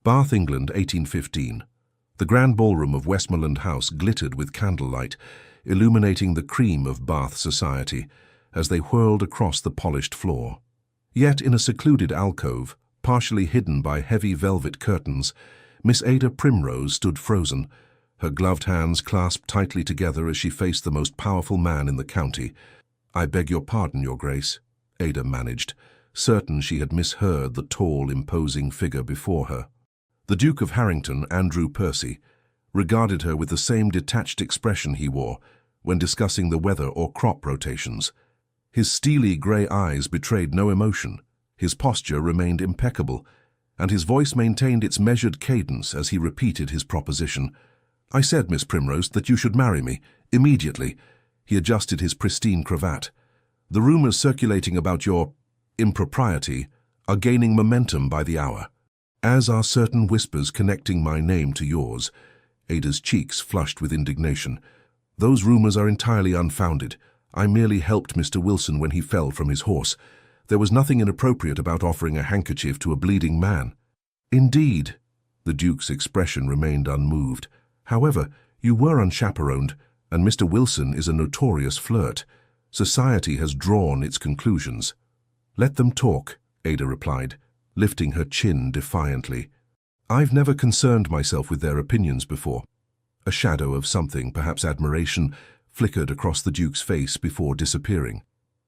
Bath, England, 1815. The grand ballroom of Westmoreland House glittered with candlelight, illuminating the cream of Bath society as they whirled across the polished floor. Yet in a secluded alcove, partially hidden by heavy velvet curtains, Miss Ada Primrose stood frozen, her gloved hands clasped tightly together as she faced the most powerful man in the county. "I beg your pardon, Your Grace," Ada managed, certain she had misheard the tall, imposing figure before her. The Duke of Harrington, Andrew Percy, regarded her with the same detached expression he wore when discussing the weather or crop rotations. His steely grey eyes betrayed no emotion, his posture remained impeccable, and his voice maintained its measured cadence as he repeated his proposition. "I said, Miss Primrose, that you should marry me, immediately." He adjusted his pristine cravat. "The rumours circulating about your impropriety are gaining momentum by the hour, as are certain whispers connecting my name to yours." Ada's cheeks flushed with indignation. "Those rumours are entirely unfounded. I merely helped Mr. Wilson when he fell from his horse. There was nothing inappropriate about offering a handkerchief to a bleeding man." "Indeed." The Duke's expression remained unmoved. "However, you were unchaperoned, and Mr. Wilson is a notorious flirt. Society has drawn its conclusions." "Let them talk," Ada replied, lifting her chin defiantly. "I've never concerned myself with their opinions before." A shadow of something, perhaps admiration, flickered across the Duke's face before disappearing.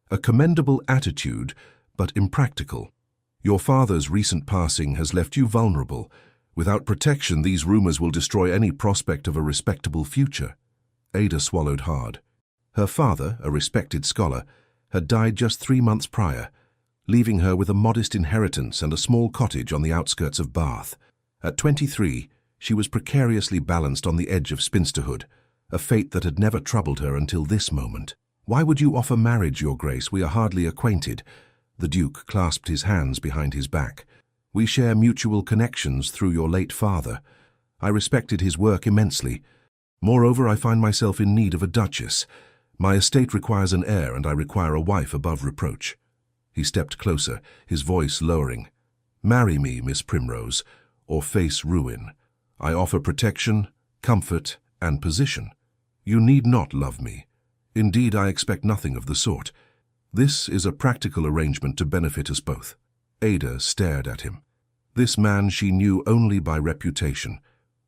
"A commendable attitude, but impractical. Your father's recent passing has left you vulnerable. Without protection, these rumors will destroy any prospect of a respectable future." Ada swallowed hard. Her father, a respected scholar, had died just 3 months prior, leaving her with a modest inheritance and a small cottage on the outskirts of Bath. At 23, she was precariously balanced on the edge of spinsterhood, a fate that had never troubled her until this moment. "Why would you offer marriage, Your Grace? We are hardly acquainted." The Duke clasped his hands behind his back. "We share mutual connections through your late father. I respected his work immensely. Moreover, I find myself in need of a duchess. My estate requires an heir, and I require a wife above reproach." He stepped closer, his voice lowering. "Marry me, Miss Primrose, or face ruin. I offer protection, comfort, and position. You need not love me. Indeed, I expect nothing of the sort. This is a practical arrangement to benefit us both." Ada stared at him. This man she knew only by reputation,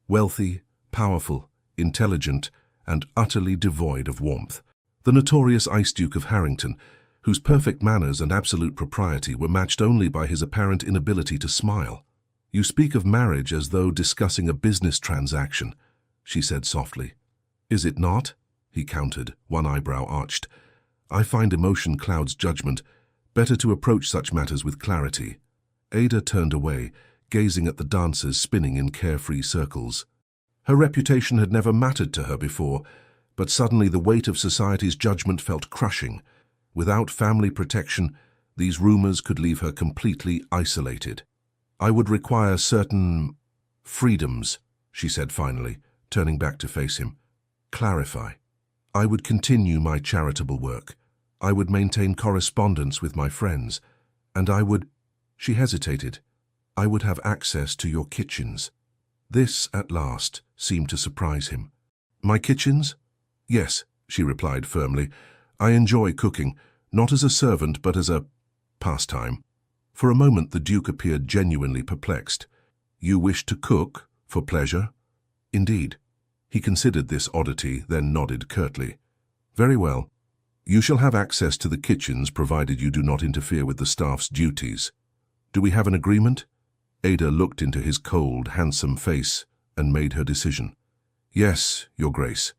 wealthy, powerful, intelligent, and utterly devoid of warmth. The notorious Ice Duke of Harrington, whose perfect manners and absolute propriety were matched only by his apparent inability to smile. "You speak of marriage as though discussing a business transaction," she said softly. "Is it not?" he countered, one eyebrow arched. "I find emotion clouds judgment. Better to approach such matters with clarity." Ada turned away, gazing at the dancers spinning in carefree circles. Her reputation had never mattered to her before, but suddenly the weight of society's judgment felt crushing. Without family protection, these rumors could leave her completely isolated. "I would require certain freedoms," she said finally, turning back to face him. "Clarify." "I would continue my charitable work. I would maintain correspondence with my friends, and I would—" She hesitated. "I would have access to your kitchens." This, at last, seemed to surprise him. "My kitchens?" "Yes," she replied firmly. "I enjoy cooking, not as a servant but as a pastime." For a moment the Duke appeared genuinely perplexed. "You wish to cook for pleasure?" "Indeed." He considered this oddity, then nodded curtly. "Very well. You shall have access to the kitchens provided you do not interfere with the staff's duties. Do we have an agreement?" Ada looked into his cold, handsome face and made her decision. "Yes, Your Grace.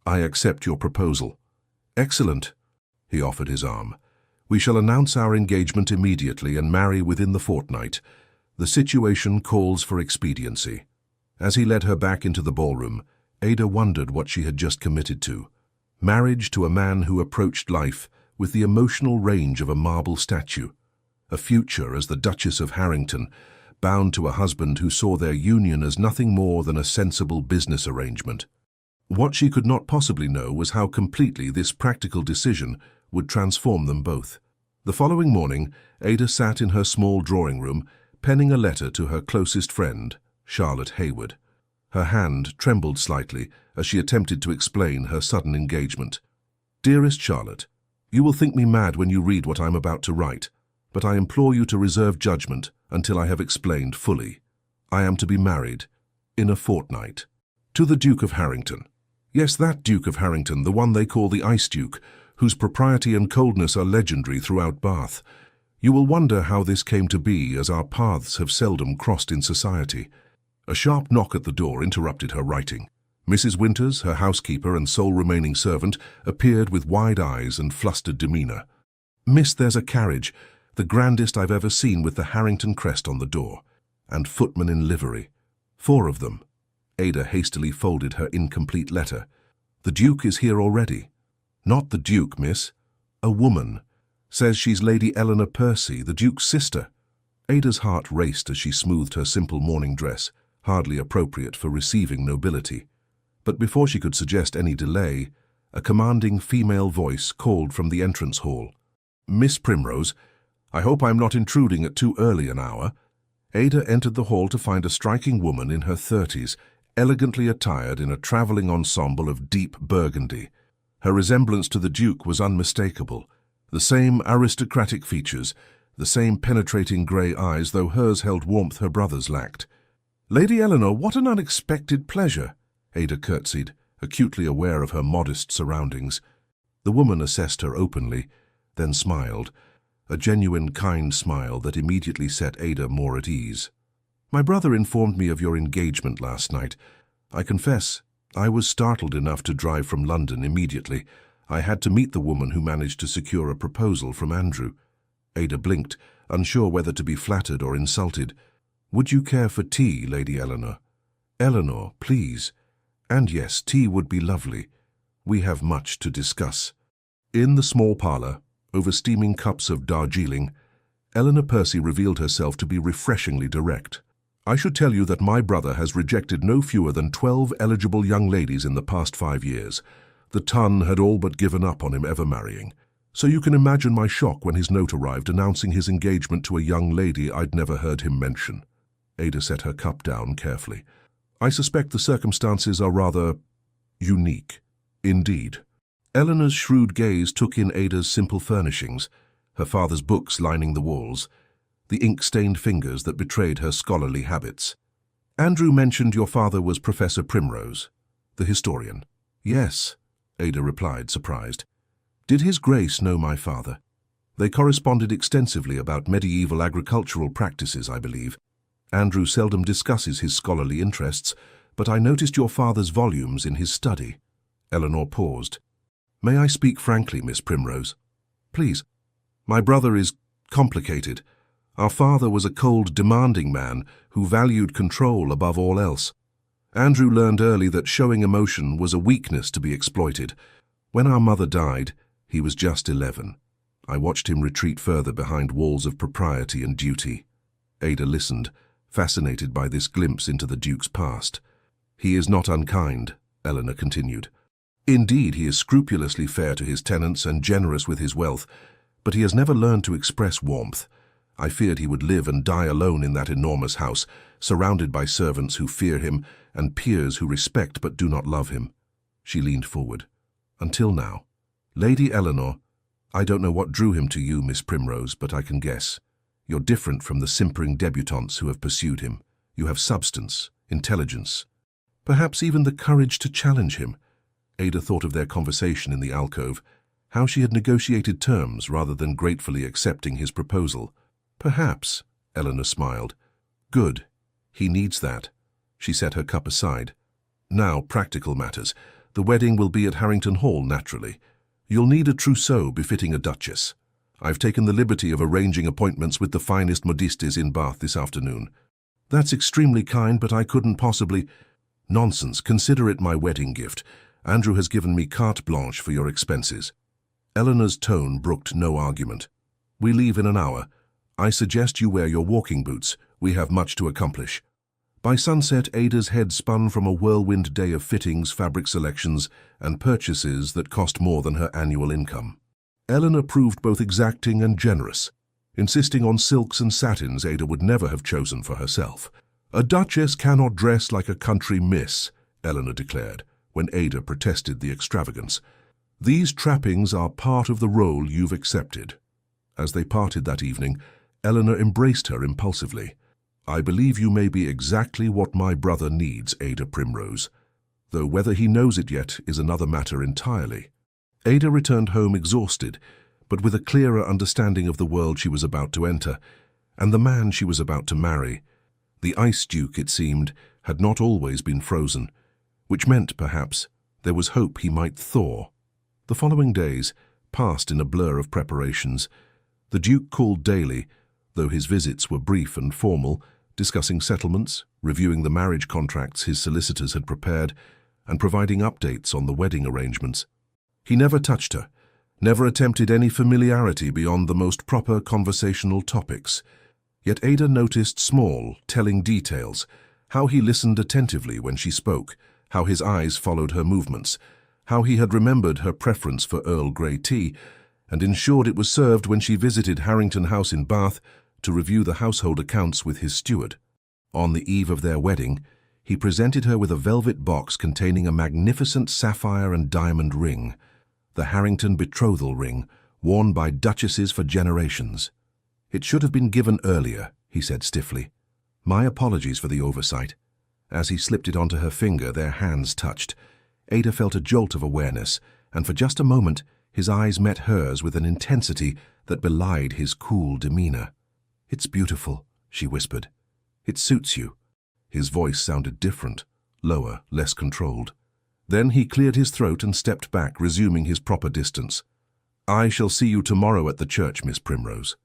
I accept your proposal." "Excellent." He offered his arm. "We shall announce our engagement immediately and marry within the fortnight. The situation calls for expediency." As he led her back into the ballroom, Ada wondered what she had just committed to. Marriage to a man who approached life with the emotional range of a marble statue. A future as the Duchess of Harrington, bound to a husband who saw their union as nothing more than a sensible business arrangement. What she could not possibly know was how completely this practical decision would transform them both. The following morning, Ada sat in her small drawing room, penning a letter to her closest friend, Charlotte Hayward. Her hand trembled slightly as she attempted to explain her sudden engagement. Dearest Charlotte, you will think me mad when you read what I am about to write, but I implore you to reserve judgment until I have explained fully. I am to be married in a fortnight to the Duke of Harrington. Yes, that Duke of Harrington, the one they call the Ice Duke, whose propriety and coldness are legendary throughout Bath. You will wonder how this came to be, as our paths have seldom crossed in society. A sharp knock at the door interrupted her writing. Mrs. Winters, her housekeeper and sole remaining servant, appeared with wide eyes and flustered demeanour. Miss, there's a carriage, the grandest I've ever seen, with the Harrington crest on the door, and footmen in livery. 4 of them. Ada hastily folded her incomplete letter. The Duke is here already. Not the Duke, miss. A woman. Says she's Lady Eleanor Percy, the Duke's sister. Ada's heart raced as she smoothed her simple morning dress, hardly appropriate for receiving nobility. But before she could suggest any delay, a commanding female voice called from the entrance hall. Miss Primrose, I hope I'm not intruding at too early an hour. Ada entered the hall to find a striking woman in her 30s, elegantly attired in a travelling ensemble of deep burgundy. Her resemblance to the Duke was unmistakable. The same aristocratic features, the same penetrating grey eyes, though hers held warmth her brother's lacked. Lady Eleanor, what an unexpected pleasure! Ada curtsied, acutely aware of her modest surroundings. The woman assessed her openly, then smiled, a genuine, kind smile that immediately set Ada more at ease. My brother informed me of your engagement last night. I confess, I was startled enough to drive from London immediately. I had to meet the woman who managed to secure a proposal from Andrew. Ada blinked, unsure whether to be flattered or insulted. Would you care for tea, Lady Eleanor? Eleanor, please. And yes, tea would be lovely. We have much to discuss. In the small parlour, over steaming cups of Darjeeling, Eleanor Percy revealed herself to be refreshingly direct. I should tell you that my brother has rejected no fewer than 12 eligible young ladies in the past 5 years. The ton had all but given up on him ever marrying. So you can imagine my shock when his note arrived announcing his engagement to a young lady I'd never heard him mention. Ada set her cup down carefully. I suspect the circumstances are rather unique. Indeed. Eleanor's shrewd gaze took in Ada's simple furnishings, her father's books lining the walls, the ink-stained fingers that betrayed her scholarly habits. Andrew mentioned your father was Professor Primrose, the historian. Yes, Ada replied, surprised. Did His Grace know my father? They corresponded extensively about medieval agricultural practices, I believe. Andrew seldom discusses his scholarly interests, but I noticed your father's volumes in his study. Eleanor paused. May I speak frankly, Miss Primrose? Please. My brother is complicated. Our father was a cold, demanding man who valued control above all else. Andrew learned early that showing emotion was a weakness to be exploited. When our mother died, he was just 11. I watched him retreat further behind walls of propriety and duty. Ada listened, fascinated by this glimpse into the Duke's past. He is not unkind, Eleanor continued. Indeed, he is scrupulously fair to his tenants and generous with his wealth, but he has never learned to express warmth. I feared he would live and die alone in that enormous house, surrounded by servants who fear him and peers who respect but do not love him. She leaned forward. Until now. Lady Eleanor, I don't know what drew him to you, Miss Primrose, but I can guess. You're different from the simpering debutantes who have pursued him. You have substance, intelligence, perhaps even the courage to challenge him. Ada thought of their conversation in the alcove, how she had negotiated terms rather than gratefully accepting his proposal. Perhaps, Eleanor smiled. Good. He needs that. She set her cup aside. Now, practical matters. The wedding will be at Harrington Hall, naturally. You'll need a trousseau befitting a duchess. I've taken the liberty of arranging appointments with the finest modistes in Bath this afternoon. That's extremely kind, but I couldn't possibly... Nonsense. Consider it my wedding gift. Andrew has given me carte blanche for your expenses. Eleanor's tone brooked no argument. We leave in an hour. I suggest you wear your walking boots. We have much to accomplish. By sunset, Ada's head spun from a whirlwind day of fittings, fabric selections, and purchases that cost more than her annual income. Eleanor proved both exacting and generous, insisting on silks and satins Ada would never have chosen for herself. "A duchess cannot dress like a country miss," Eleanor declared, when Ada protested the extravagance. "These trappings are part of the role you've accepted." As they parted that evening, Eleanor embraced her impulsively. "I believe you may be exactly what my brother needs, Ada Primrose, though whether he knows it yet is another matter entirely." Ada returned home exhausted, but with a clearer understanding of the world she was about to enter, and the man she was about to marry. The Ice Duke, it seemed, had not always been frozen, which meant, perhaps, there was hope he might thaw. The following days passed in a blur of preparations. The Duke called daily, though his visits were brief and formal, discussing settlements, reviewing the marriage contracts his solicitors had prepared, and providing updates on the wedding arrangements. He never touched her, never attempted any familiarity beyond the most proper conversational topics. Yet Ada noticed small, telling details, how he listened attentively when she spoke, how his eyes followed her movements, how he had remembered her preference for Earl Grey tea, and ensured it was served when she visited Harrington House in Bath to review the household accounts with his steward. On the eve of their wedding, he presented her with a velvet box containing a magnificent sapphire and diamond ring, the Harrington betrothal ring, worn by duchesses for generations. "It should have been given earlier," he said stiffly. "My apologies for the oversight." As he slipped it onto her finger, their hands touched. Ada felt a jolt of awareness, and for just a moment his eyes met hers with an intensity that belied his cool demeanor. "It's beautiful," she whispered. "It suits you." His voice sounded different, lower, less controlled. Then he cleared his throat and stepped back, resuming his proper distance. "I shall see you tomorrow at the church, Miss Primrose."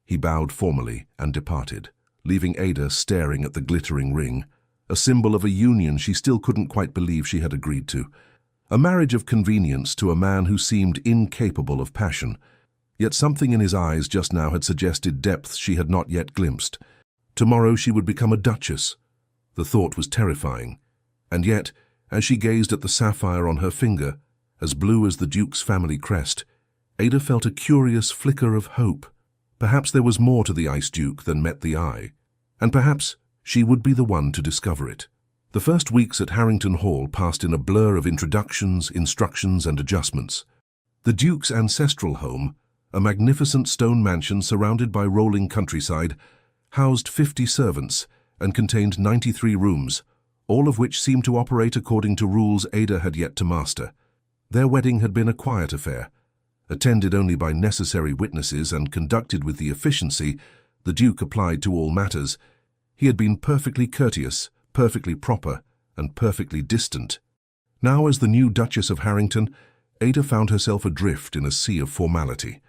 He bowed formally and departed, leaving Ada staring at the glittering ring, a symbol of a union she still couldn't quite believe she had agreed to. A marriage of convenience to a man who seemed incapable of passion, yet something in his eyes just now had suggested depths she had not yet glimpsed. Tomorrow she would become a duchess. The thought was terrifying, and yet, as she gazed at the sapphire on her finger, as blue as the Duke's family crest, Ada felt a curious flicker of hope. Perhaps there was more to the Ice Duke than met the eye, and perhaps she would be the one to discover it. The first weeks at Harrington Hall passed in a blur of introductions, instructions, and adjustments. The Duke's ancestral home, a magnificent stone mansion surrounded by rolling countryside, housed 50 servants and contained 93 rooms, all of which seemed to operate according to rules Ada had yet to master. Their wedding had been a quiet affair, attended only by necessary witnesses and conducted with the efficiency the Duke applied to all matters. He had been perfectly courteous, perfectly proper, and perfectly distant. Now, as the new Duchess of Harrington, Ada found herself adrift in a sea of formality.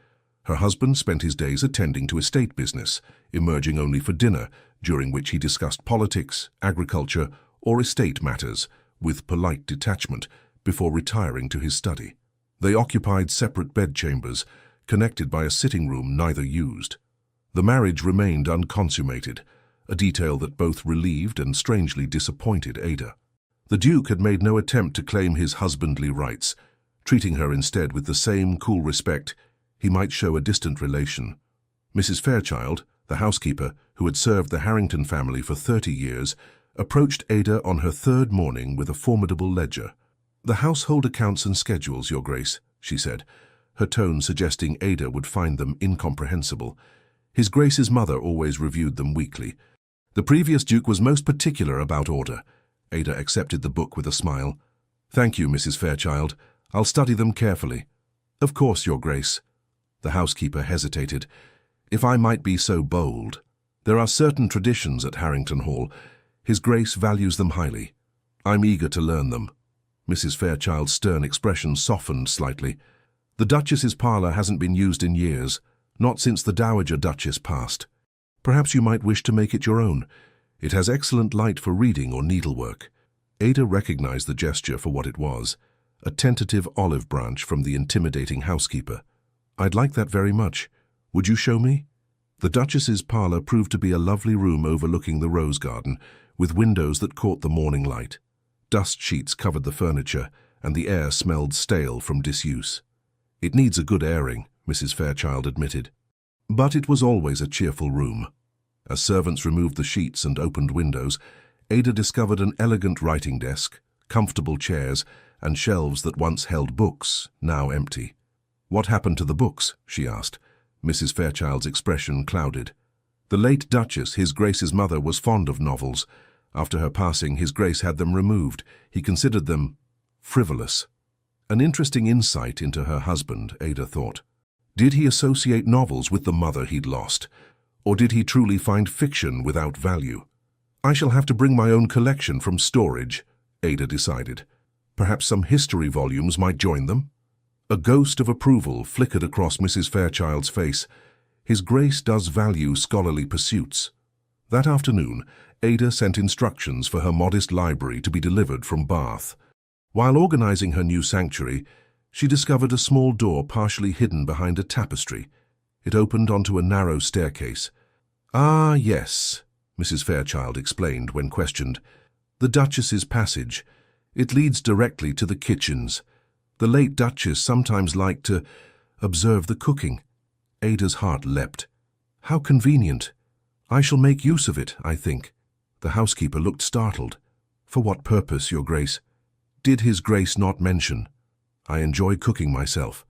Her husband spent his days attending to estate business, emerging only for dinner, during which he discussed politics, agriculture, or estate matters, with polite detachment, before retiring to his study. They occupied separate bedchambers, connected by a sitting room neither used. The marriage remained unconsummated, a detail that both relieved and strangely disappointed Ada. The Duke had made no attempt to claim his husbandly rights, treating her instead with the same cool respect he might show a distant relation. Mrs. Fairchild, the housekeeper, who had served the Harrington family for 30 years, approached Ada on her third morning with a formidable ledger. "The household accounts and schedules, Your Grace," she said, her tone suggesting Ada would find them incomprehensible. His Grace's mother always reviewed them weekly. The previous Duke was most particular about order. Ada accepted the book with a smile. "Thank you, Mrs. Fairchild. I'll study them carefully." "Of course, Your Grace." The housekeeper hesitated. "If I might be so bold, there are certain traditions at Harrington Hall. His Grace values them highly. I'm eager to learn them." Mrs. Fairchild's stern expression softened slightly. "The Duchess's parlour hasn't been used in years, not since the Dowager Duchess passed. Perhaps you might wish to make it your own. It has excellent light for reading or needlework." Ada recognized the gesture for what it was, a tentative olive branch from the intimidating housekeeper. "I'd like that very much. Would you show me?" The Duchess's parlour proved to be a lovely room overlooking the rose garden, with windows that caught the morning light. Dust sheets covered the furniture, and the air smelled stale from disuse. "It needs a good airing," Mrs. Fairchild admitted. But it was always a cheerful room. As servants removed the sheets and opened windows, Ada discovered an elegant writing desk, comfortable chairs, and shelves that once held books, now empty. "What happened to the books?" she asked. Mrs. Fairchild's expression clouded. "The late Duchess, His Grace's mother, was fond of novels. After her passing, His Grace had them removed. He considered them frivolous." An interesting insight into her husband, Ada thought. Did he associate novels with the mother he'd lost? Or did he truly find fiction without value? "I shall have to bring my own collection from storage," Ada decided. Perhaps some history volumes might join them? A ghost of approval flickered across Mrs. Fairchild's face. His Grace does value scholarly pursuits. That afternoon, Ada sent instructions for her modest library to be delivered from Bath. While organizing her new sanctuary, she discovered a small door partially hidden behind a tapestry. It opened onto a narrow staircase. "Ah, yes," Mrs. Fairchild explained when questioned. "The Duchess's passage. It leads directly to the kitchens. The late Duchess sometimes liked to observe the cooking." Ada's heart leapt. "How convenient. I shall make use of it, I think." The housekeeper looked startled. "For what purpose, Your Grace?" "Did His Grace not mention? I enjoy cooking myself."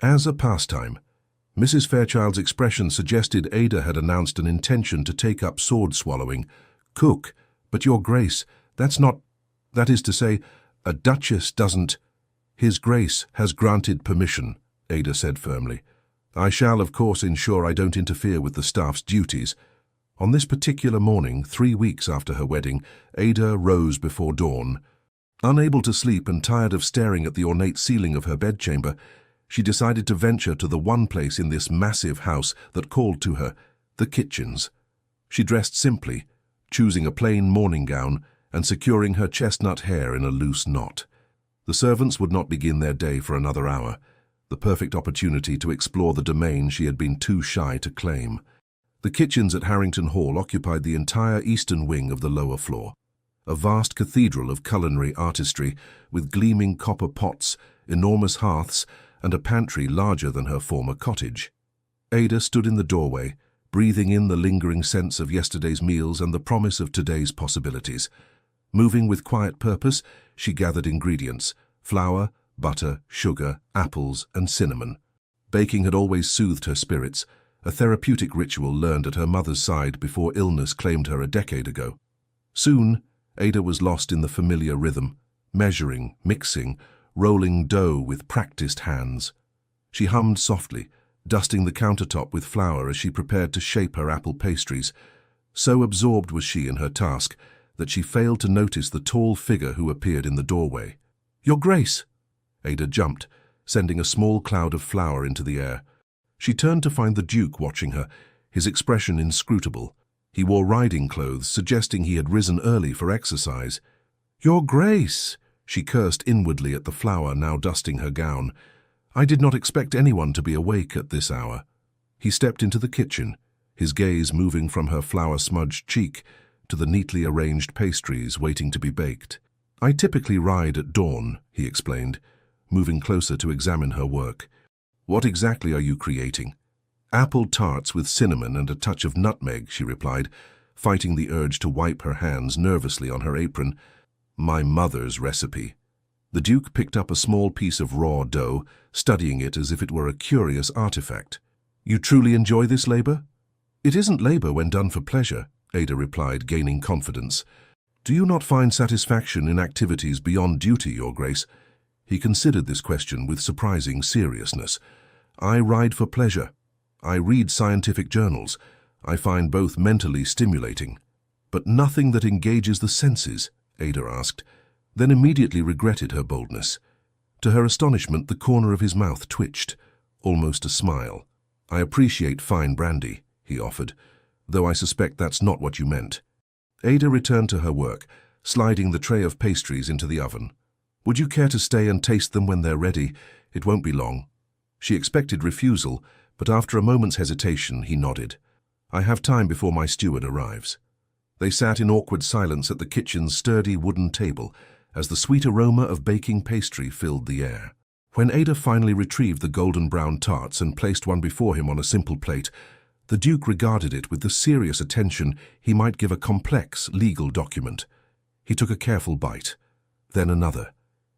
"As a pastime." Mrs. Fairchild's expression suggested Ada had announced an intention to take up sword-swallowing. "Cook, but Your Grace, that's not... That is to say, a duchess doesn't..." "His Grace has granted permission," Ada said firmly. "I shall, of course, ensure I don't interfere with the staff's duties." On this particular morning, 3 weeks after her wedding, Ada rose before dawn. Unable to sleep and tired of staring at the ornate ceiling of her bedchamber, she decided to venture to the one place in this massive house that called to her, the kitchens. She dressed simply, choosing a plain morning gown and securing her chestnut hair in a loose knot. The servants would not begin their day for another hour, the perfect opportunity to explore the domain she had been too shy to claim. The kitchens at Harrington Hall occupied the entire eastern wing of the lower floor, a vast cathedral of culinary artistry with gleaming copper pots, enormous hearths, and a pantry larger than her former cottage. Ada stood in the doorway, breathing in the lingering sense of yesterday's meals and the promise of today's possibilities. Moving with quiet purpose, she gathered ingredients: flour, butter, sugar, apples, and cinnamon. Baking had always soothed her spirits, a therapeutic ritual learned at her mother's side before illness claimed her a decade ago. Soon, Ada was lost in the familiar rhythm, measuring, mixing, rolling dough with practiced hands. She hummed softly, dusting the countertop with flour as she prepared to shape her apple pastries. So absorbed was she in her task that she failed to notice the tall figure who appeared in the doorway. "Your Grace!" Ada jumped, sending a small cloud of flour into the air. She turned to find the Duke watching her, his expression inscrutable. He wore riding clothes, suggesting he had risen early for exercise. "Your Grace!" She cursed inwardly at the flour now dusting her gown. "I did not expect anyone to be awake at this hour." He stepped into the kitchen, his gaze moving from her flour-smudged cheek to the neatly arranged pastries waiting to be baked. "I typically ride at dawn," he explained, moving closer to examine her work. "What exactly are you creating?" "Apple tarts with cinnamon and a touch of nutmeg," she replied, fighting the urge to wipe her hands nervously on her apron. "My mother's recipe." The Duke picked up a small piece of raw dough, studying it as if it were a curious artifact. "You truly enjoy this labor?" "It isn't labor when done for pleasure," Ada replied, gaining confidence. "Do you not find satisfaction in activities beyond duty, Your Grace?" He considered this question with surprising seriousness. "I ride for pleasure. I read scientific journals. I find both mentally stimulating." "But nothing that engages the senses?" Ada asked, then immediately regretted her boldness. To her astonishment, the corner of his mouth twitched, almost a smile. "I appreciate fine brandy," he offered, "though I suspect that's not what you meant." Ada returned to her work, sliding the tray of pastries into the oven. "Would you care to stay and taste them when they're ready? It won't be long." She expected refusal, but after a moment's hesitation, he nodded. "I have time before my steward arrives." They sat in awkward silence at the kitchen's sturdy wooden table as the sweet aroma of baking pastry filled the air. When Ada finally retrieved the golden brown tarts and placed one before him on a simple plate, The Duke regarded it with the serious attention he might give a complex legal document. He took a careful bite, then another.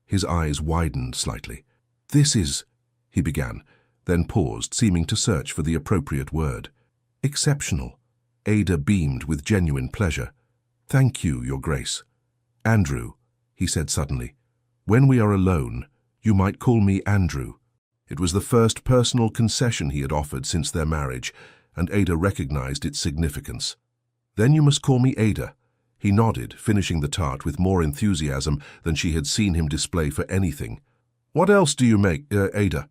His eyes widened slightly. "This is," he began, then paused, seeming to search for the appropriate word. "Exceptional." Ada beamed with genuine pleasure. "Thank you, Your Grace." "Andrew," he said suddenly. "When we are alone, you might call me Andrew." It was the first personal concession he had offered since their marriage, and Ada recognized its significance. "Then you must call me Ada." He nodded, finishing the tart with more enthusiasm than she had seen him display for anything. "What else do you make, Ada?"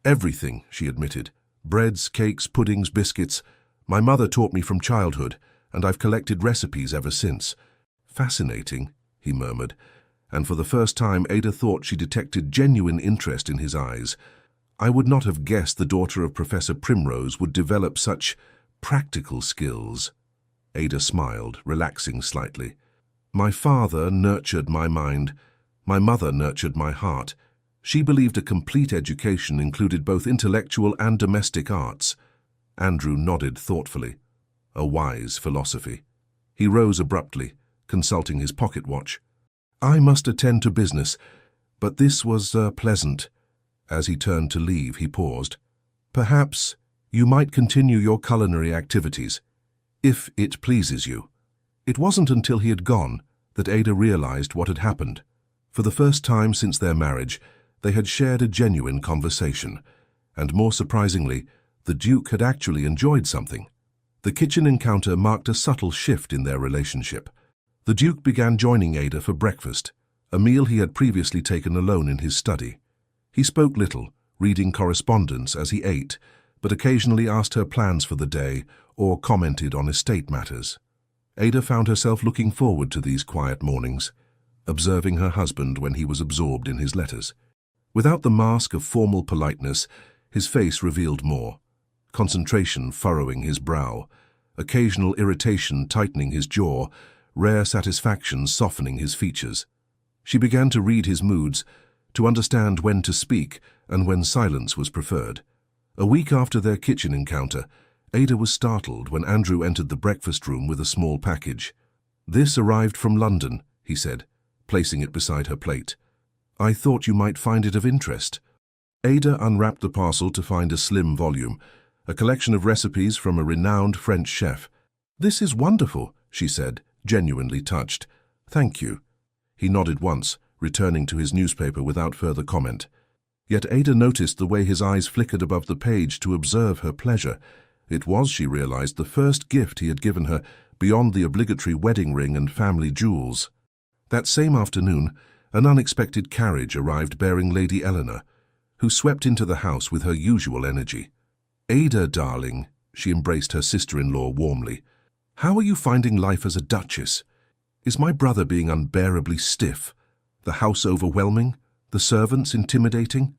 "Everything," she admitted. "Breads, cakes, puddings, biscuits. My mother taught me from childhood, and I've collected recipes ever since." "Fascinating," he murmured, and for the first time Ada thought she detected genuine interest in his eyes. "I would not have guessed the daughter of Professor Primrose would develop such practical skills." Ada smiled, relaxing slightly. "My father nurtured my mind. My mother nurtured my heart. She believed a complete education included both intellectual and domestic arts." Andrew nodded thoughtfully. A wise philosophy. He rose abruptly, consulting his pocket watch. "I must attend to business, but this was pleasant." As he turned to leave, he paused. "Perhaps you might continue your culinary activities, if it pleases you." It wasn't until he had gone that Ada realized what had happened. For the first time since their marriage, they had shared a genuine conversation, and more surprisingly, the Duke had actually enjoyed something. The kitchen encounter marked a subtle shift in their relationship. The Duke began joining Ada for breakfast, a meal he had previously taken alone in his study. He spoke little, reading correspondence as he ate, but occasionally asked her plans for the day or commented on estate matters. Ada found herself looking forward to these quiet mornings, observing her husband when he was absorbed in his letters. Without the mask of formal politeness, his face revealed more. Concentration furrowing his brow, occasional irritation tightening his jaw, rare satisfaction softening his features. She began to read his moods, to understand when to speak and when silence was preferred. A week after their kitchen encounter, Ada was startled when Andrew entered the breakfast room with a small package. "This arrived from London," he said, placing it beside her plate. "I thought you might find it of interest." Ada unwrapped the parcel to find a slim volume, a collection of recipes from a renowned French chef. "This is wonderful," she said, genuinely touched. "Thank you." He nodded once, returning to his newspaper without further comment. Yet Ada noticed the way his eyes flickered above the page to observe her pleasure. It was, she realized, the first gift he had given her beyond the obligatory wedding ring and family jewels. That same afternoon, an unexpected carriage arrived bearing Lady Eleanor, who swept into the house with her usual energy. "Ada, darling," she embraced her sister-in-law warmly. "How are you finding life as a duchess? Is my brother being unbearably stiff? The house overwhelming? The servants intimidating?"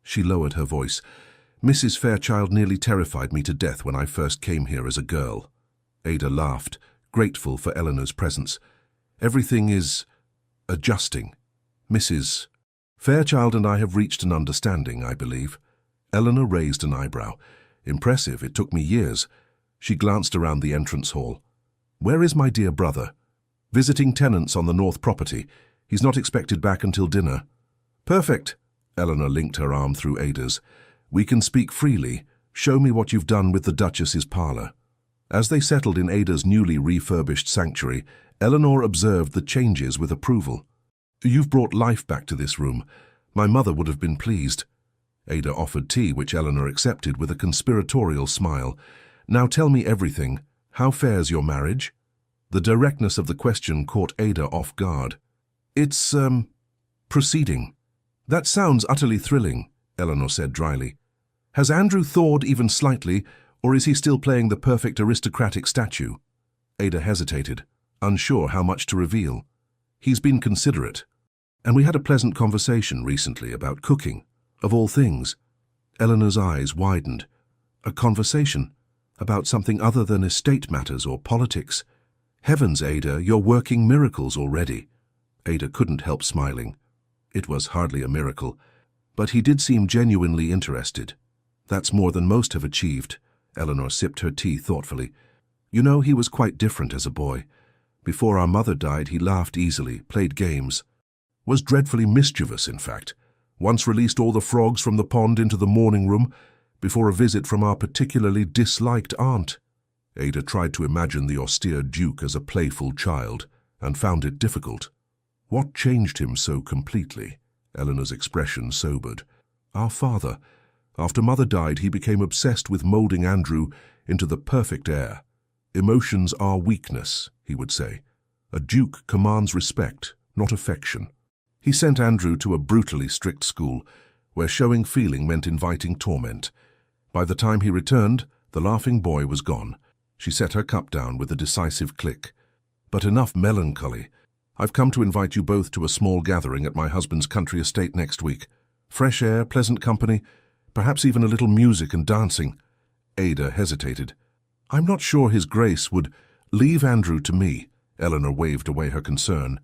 She lowered her voice. "Mrs. Fairchild nearly terrified me to death when I first came here as a girl." Ada laughed, grateful for Eleanor's presence. "Everything is adjusting. Mrs. Fairchild and I have reached an understanding, I believe." Eleanor raised an eyebrow. "Impressive, it took me years." She glanced around the entrance hall. "Where is my dear brother?" "Visiting tenants on the north property. He's not expected back until dinner." "Perfect." Eleanor linked her arm through Ada's. "We can speak freely. Show me what you've done with the Duchess's parlour." As they settled in Ada's newly refurbished sanctuary, Eleanor observed the changes with approval. "You've brought life back to this room. My mother would have been pleased." Ada offered tea, which Eleanor accepted with a conspiratorial smile. "Now tell me everything. How fares your marriage?" The directness of the question caught Ada off guard. "It's, proceeding." "That sounds utterly thrilling," Eleanor said dryly. "Has Andrew thawed even slightly, or is he still playing the perfect aristocratic statue?" Ada hesitated, unsure how much to reveal. "He's been considerate. And we had a pleasant conversation recently about cooking, of all things." Eleanor's eyes widened. "A conversation? About something other than estate matters or politics? Heavens, Ada, you're working miracles already." Ada couldn't help smiling. It was hardly a miracle, but he did seem genuinely interested. "That's more than most have achieved." Eleanor sipped her tea thoughtfully. You know, he was quite different as a boy. Before our mother died, he laughed easily, played games. Was dreadfully mischievous, in fact. Once released all the frogs from the pond into the morning room before a visit from our particularly disliked aunt. Ada tried to imagine the austere Duke as a playful child and found it difficult. What changed him so completely? Eleanor's expression sobered. Our father. After Mother died, he became obsessed with moulding Andrew into the perfect heir. Emotions are weakness, he would say. A duke commands respect, not affection. He sent Andrew to a brutally strict school, where showing feeling meant inviting torment. By the time he returned, the laughing boy was gone. She set her cup down with a decisive click. But enough melancholy. I've come to invite you both to a small gathering at my husband's country estate next week. Fresh air, pleasant company, perhaps even a little music and dancing. Ada hesitated. I'm not sure His Grace would leave Andrew to me. Eleanor waved away her concern.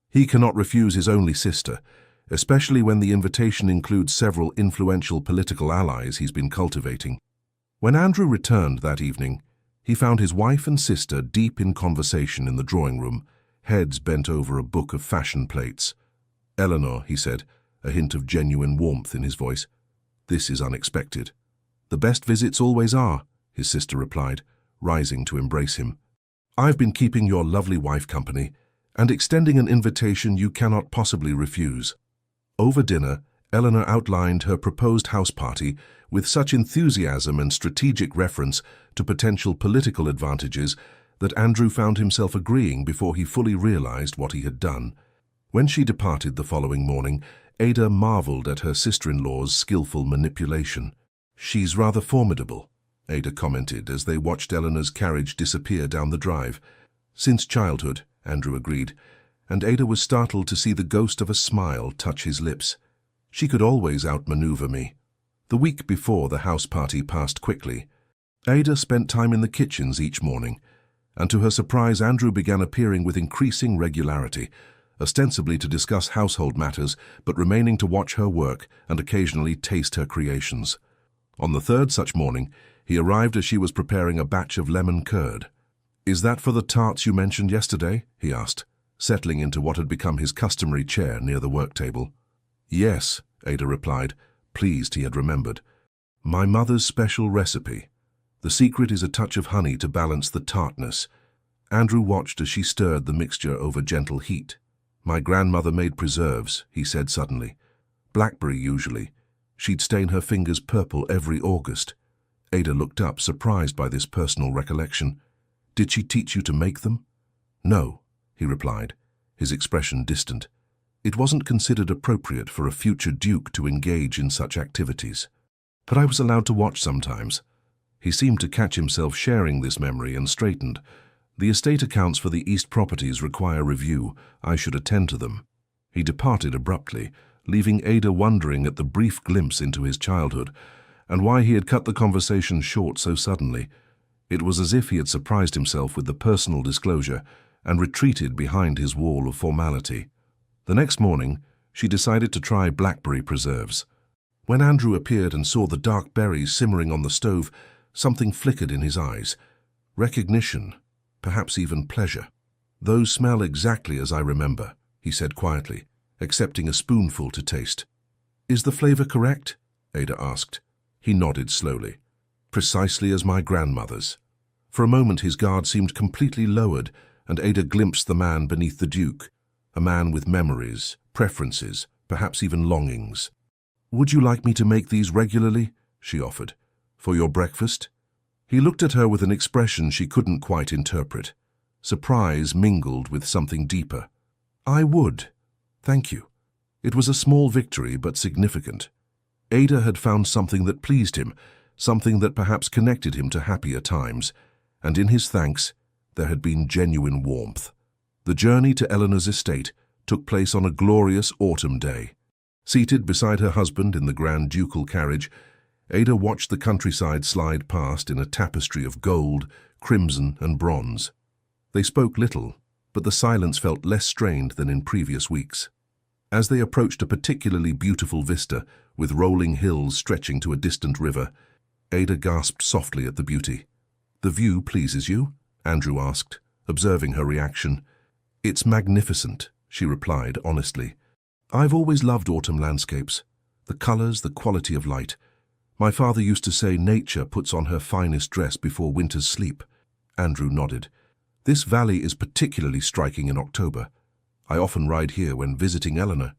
He cannot refuse his only sister, especially when the invitation includes several influential political allies he's been cultivating. When Andrew returned that evening, he found his wife and sister deep in conversation in the drawing room, heads bent over a book of fashion plates. Eleanor, he said, a hint of genuine warmth in his voice. This is unexpected. The best visits always are, his sister replied, rising to embrace him. I've been keeping your lovely wife company and extending an invitation you cannot possibly refuse. Over dinner, Eleanor outlined her proposed house party with such enthusiasm and strategic reference to potential political advantages that Andrew found himself agreeing before he fully realized what he had done. When she departed the following morning, Ada marveled at her sister-in-law's skillful manipulation. She's rather formidable, Ada commented as they watched Eleanor's carriage disappear down the drive. Since childhood, Andrew agreed, and Ada was startled to see the ghost of a smile touch his lips. She could always outmaneuver me. The week before the house party passed quickly. Ada spent time in the kitchens each morning, and to her surprise Andrew began appearing with increasing regularity, ostensibly to discuss household matters, but remaining to watch her work and occasionally taste her creations. On the third such morning, he arrived as she was preparing a batch of lemon curd. Is that for the tarts you mentioned yesterday? He asked, settling into what had become his customary chair near the work table. Yes, Ada replied, pleased he had remembered. My mother's special recipe. The secret is a touch of honey to balance the tartness. Andrew watched as she stirred the mixture over gentle heat. My grandmother made preserves, he said suddenly. Blackberry usually. She'd stain her fingers purple every August. Ada looked up, surprised by this personal recollection. Did she teach you to make them? No, he replied, his expression distant. It wasn't considered appropriate for a future duke to engage in such activities. But I was allowed to watch sometimes. He seemed to catch himself sharing this memory and straightened. The estate accounts for the East properties require review. I should attend to them. He departed abruptly, leaving Ada wondering at the brief glimpse into his childhood and why he had cut the conversation short so suddenly. It was as if he had surprised himself with the personal disclosure and retreated behind his wall of formality. The next morning, she decided to try blackberry preserves. When Andrew appeared and saw the dark berries simmering on the stove, something flickered in his eyes. Recognition, perhaps even pleasure. Those smell exactly as I remember, he said quietly, accepting a spoonful to taste. Is the flavor correct? Ada asked. He nodded slowly. Precisely as my grandmother's. For a moment his guard seemed completely lowered, and Ada glimpsed the man beneath the Duke, a man with memories, preferences, perhaps even longings. Would you like me to make these regularly? She offered. For your breakfast? He looked at her with an expression she couldn't quite interpret. Surprise mingled with something deeper. I would. Thank you. It was a small victory, but significant. Ada had found something that pleased him, something that perhaps connected him to happier times, and in his thanks there had been genuine warmth. The journey to Eleanor's estate took place on a glorious autumn day. Seated beside her husband in the grand ducal carriage, Ada watched the countryside slide past in a tapestry of gold, crimson, and bronze. They spoke little, but the silence felt less strained than in previous weeks. As they approached a particularly beautiful vista with rolling hills stretching to a distant river, Ada gasped softly at the beauty. "The view pleases you?" Andrew asked, observing her reaction. "It's magnificent," she replied honestly. "I've always loved autumn landscapes. The colors, the quality of light. My father used to say nature puts on her finest dress before winter's sleep." Andrew nodded. "This valley is particularly striking in October. I often ride here when visiting Eleanor."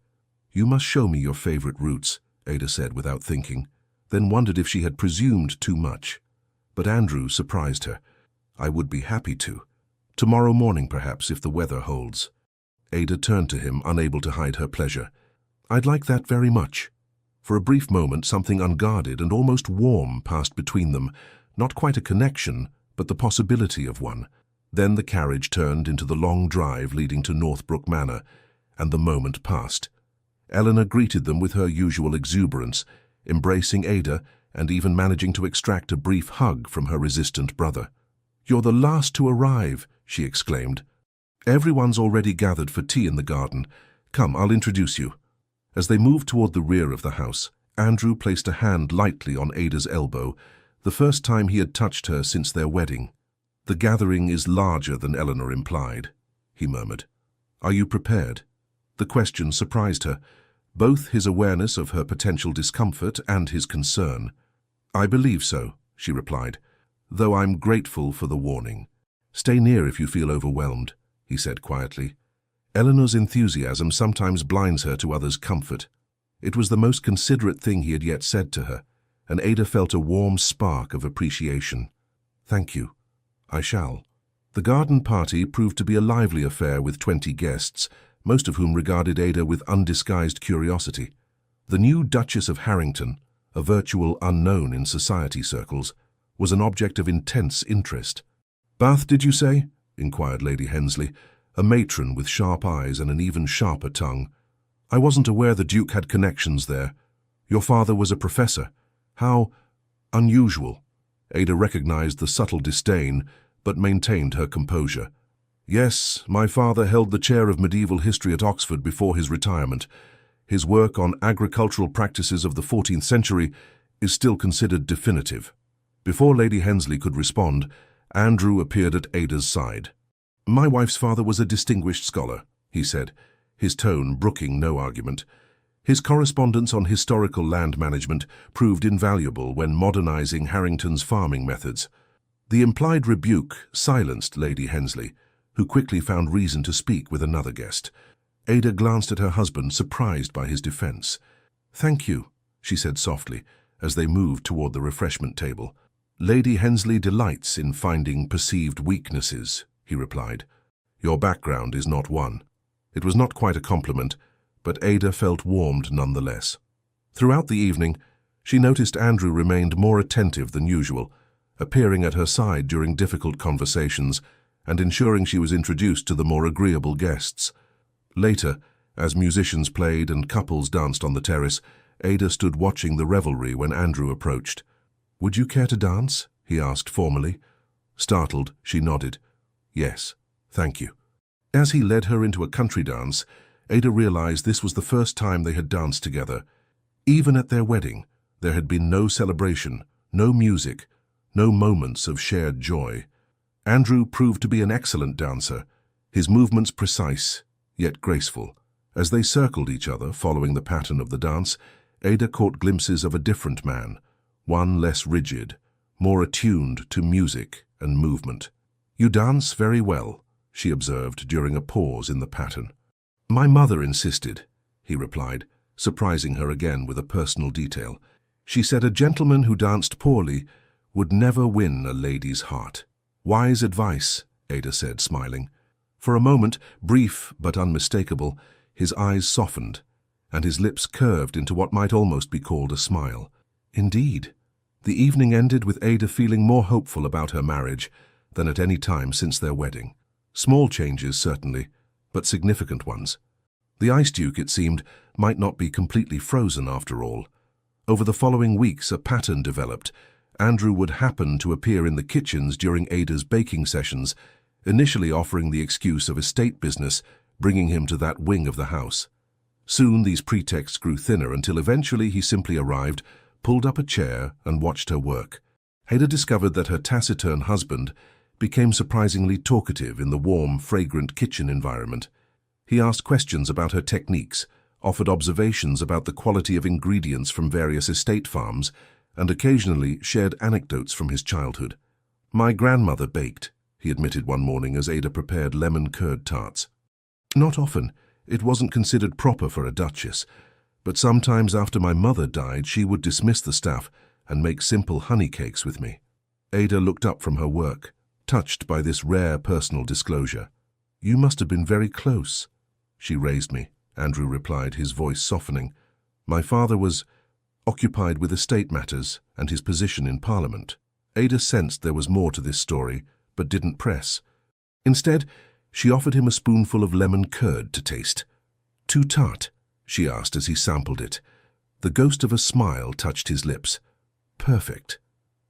"You must show me your favorite routes," Ada said without thinking, then wondered if she had presumed too much. But Andrew surprised her. "I would be happy to. Tomorrow morning, perhaps, if the weather holds." Ada turned to him, unable to hide her pleasure. "I'd like that very much." For a brief moment, something unguarded and almost warm passed between them, not quite a connection, but the possibility of one. Then the carriage turned into the long drive leading to Northbrook Manor, and the moment passed. Eleanor greeted them with her usual exuberance, embracing Ada and even managing to extract a brief hug from her resistant brother. "You're the last to arrive," she exclaimed. "Everyone's already gathered for tea in the garden. Come, I'll introduce you." As they moved toward the rear of the house, Andrew placed a hand lightly on Ada's elbow, the first time he had touched her since their wedding. "The gathering is larger than Eleanor implied," he murmured. "Are you prepared?" The question surprised her, both his awareness of her potential discomfort and his concern. "I believe so," she replied, "though I'm grateful for the warning. Stay near if you feel overwhelmed," he said quietly. Eleanor's enthusiasm sometimes blinds her to others' comfort. It was the most considerate thing he had yet said to her, and Ada felt a warm spark of appreciation. "Thank you. I shall." The garden party proved to be a lively affair with 20 guests, most of whom regarded Ada with undisguised curiosity. The new Duchess of Harrington, a virtual unknown in society circles, was an object of intense interest. "Bath, did you say?" inquired Lady Hensley, a matron with sharp eyes and an even sharper tongue. "I wasn't aware the Duke had connections there. Your father was a professor. How unusual." Ada recognized the subtle disdain, but maintained her composure. "Yes, my father held the chair of medieval history at Oxford before his retirement. His work on agricultural practices of the 14th century is still considered definitive." Before Lady Hensley could respond, Andrew appeared at Ada's side. "My wife's father was a distinguished scholar," he said, his tone brooking no argument. His correspondence on historical land management proved invaluable when modernizing Harrington's farming methods. The implied rebuke silenced Lady Hensley, who quickly found reason to speak with another guest. Ada glanced at her husband, surprised by his defense. "Thank you," she said softly, as they moved toward the refreshment table. "Lady Hensley delights in finding perceived weaknesses," he replied. "Your background is not one." It was not quite a compliment, but Ada felt warmed nonetheless. Throughout the evening, she noticed Andrew remained more attentive than usual, appearing at her side during difficult conversations and ensuring she was introduced to the more agreeable guests. Later, as musicians played and couples danced on the terrace, Ada stood watching the revelry when Andrew approached. "Would you care to dance?" he asked formally. Startled, she nodded. "Yes, thank you." As he led her into a country dance, Ada realized this was the first time they had danced together. Even at their wedding, there had been no celebration, no music, no moments of shared joy. Andrew proved to be an excellent dancer, his movements precise, yet graceful. As they circled each other, following the pattern of the dance, Ada caught glimpses of a different man, one less rigid, more attuned to music and movement. "You dance very well," she observed during a pause in the pattern. "My mother insisted," he replied, surprising her again with a personal detail. "She said a gentleman who danced poorly would never win a lady's heart." "Wise advice," Ada said, smiling. For a moment, brief but unmistakable, his eyes softened, and his lips curved into what might almost be called a smile. Indeed, the evening ended with Ada feeling more hopeful about her marriage than at any time since their wedding. Small changes, certainly, but significant ones. The Ice Duke, it seemed, might not be completely frozen after all. Over the following weeks, a pattern developed. Andrew would happen to appear in the kitchens during Ada's baking sessions, initially offering the excuse of estate business, bringing him to that wing of the house. Soon these pretexts grew thinner until eventually he simply arrived, pulled up a chair, and watched her work. Ada discovered that her taciturn husband became surprisingly talkative in the warm, fragrant kitchen environment. He asked questions about her techniques, offered observations about the quality of ingredients from various estate farms, and occasionally shared anecdotes from his childhood. "My grandmother baked," he admitted one morning as Ada prepared lemon curd tarts. "Not often. It wasn't considered proper for a duchess. But sometimes after my mother died, she would dismiss the staff and make simple honey cakes with me." Ada looked up from her work, touched by this rare personal disclosure. "You must have been very close." "She raised me," Andrew replied, his voice softening. "My father was occupied with estate matters and his position in Parliament." Ada sensed there was more to this story, but didn't press. Instead, she offered him a spoonful of lemon curd to taste. "Too tart?" she asked as he sampled it. The ghost of a smile touched his lips. "Perfect."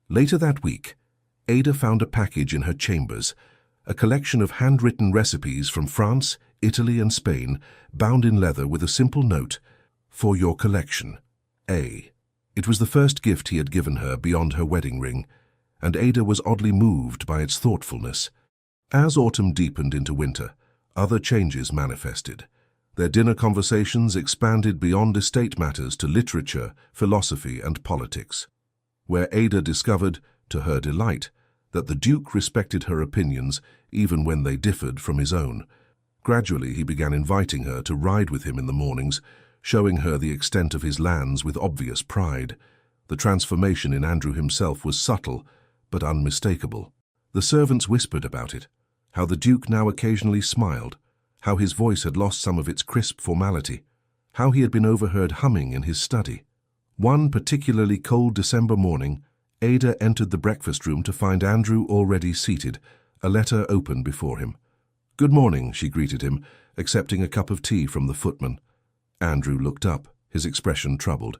Later that week, Ada found a package in her chambers, a collection of handwritten recipes from France, Italy, and Spain, bound in leather with a simple note, "For your collection, A." It was the first gift he had given her beyond her wedding ring, and Ada was oddly moved by its thoughtfulness. As autumn deepened into winter, other changes manifested. Their dinner conversations expanded beyond estate matters to literature, philosophy, and politics, where Ada discovered, to her delight, that the Duke respected her opinions even when they differed from his own. Gradually, he began inviting her to ride with him in the mornings, showing her the extent of his lands with obvious pride. The transformation in Andrew himself was subtle, but unmistakable. The servants whispered about it, how the Duke now occasionally smiled, how his voice had lost some of its crisp formality, how he had been overheard humming in his study. One particularly cold December morning, Ada entered the breakfast room to find Andrew already seated, a letter open before him. "Good morning," she greeted him, accepting a cup of tea from the footman. Andrew looked up, his expression troubled.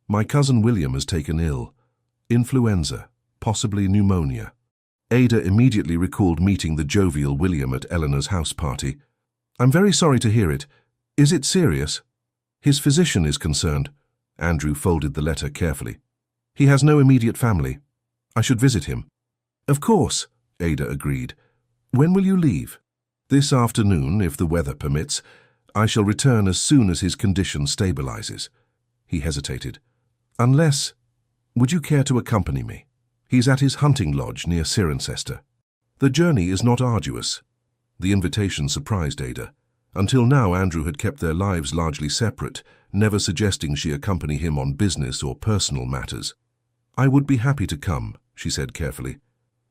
"My cousin William has taken ill. Influenza, possibly pneumonia." Ada immediately recalled meeting the jovial William at Eleanor's house party. "I'm very sorry to hear it. Is it serious?" "His physician is concerned." Andrew folded the letter carefully. "He has no immediate family. I should visit him." "Of course," Ada agreed. "When will you leave?" "This afternoon, if the weather permits. I shall return as soon as his condition stabilizes." He hesitated. "Unless, would you care to accompany me? He's at his hunting lodge near Cirencester. The journey is not arduous." The invitation surprised Ada. Until now, Andrew had kept their lives largely separate, never suggesting she accompany him on business or personal matters. "I would be happy to come," she said carefully,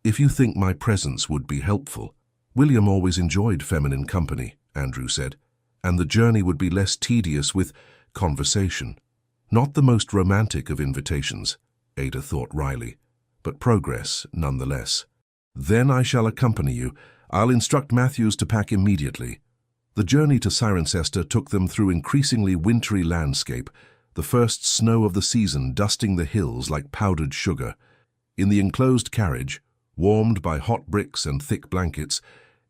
"if you think my presence would be helpful." "William always enjoyed feminine company," Andrew said, "and the journey would be less tedious with conversation." Not the most romantic of invitations, Ada thought wryly, but progress nonetheless. "Then I shall accompany you. I'll instruct Matthews to pack immediately." The journey to Cirencester took them through increasingly wintry landscape, the first snow of the season dusting the hills like powdered sugar. In the enclosed carriage, warmed by hot bricks and thick blankets,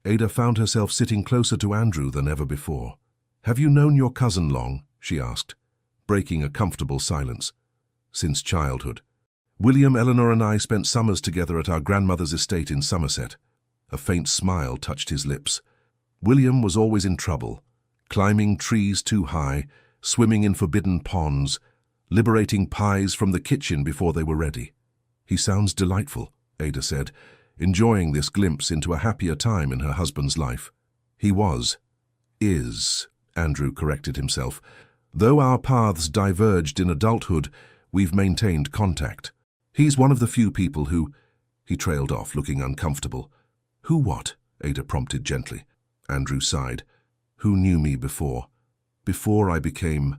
Ada found herself sitting closer to Andrew than ever before. "Have you known your cousin long?" she asked, breaking a comfortable silence. "Since childhood. William, Eleanor, and I spent summers together at our grandmother's estate in Somerset." A faint smile touched his lips. "William was always in trouble, climbing trees too high, swimming in forbidden ponds, liberating pies from the kitchen before they were ready." "He sounds delightful," Ada said, enjoying this glimpse into a happier time in her husband's life. "He was. Is," Andrew corrected himself. "Though our paths diverged in adulthood, we've maintained contact. He's one of the few people who—" He trailed off, looking uncomfortable. "Who what?" Ada prompted gently. Andrew sighed. "Who knew me before I became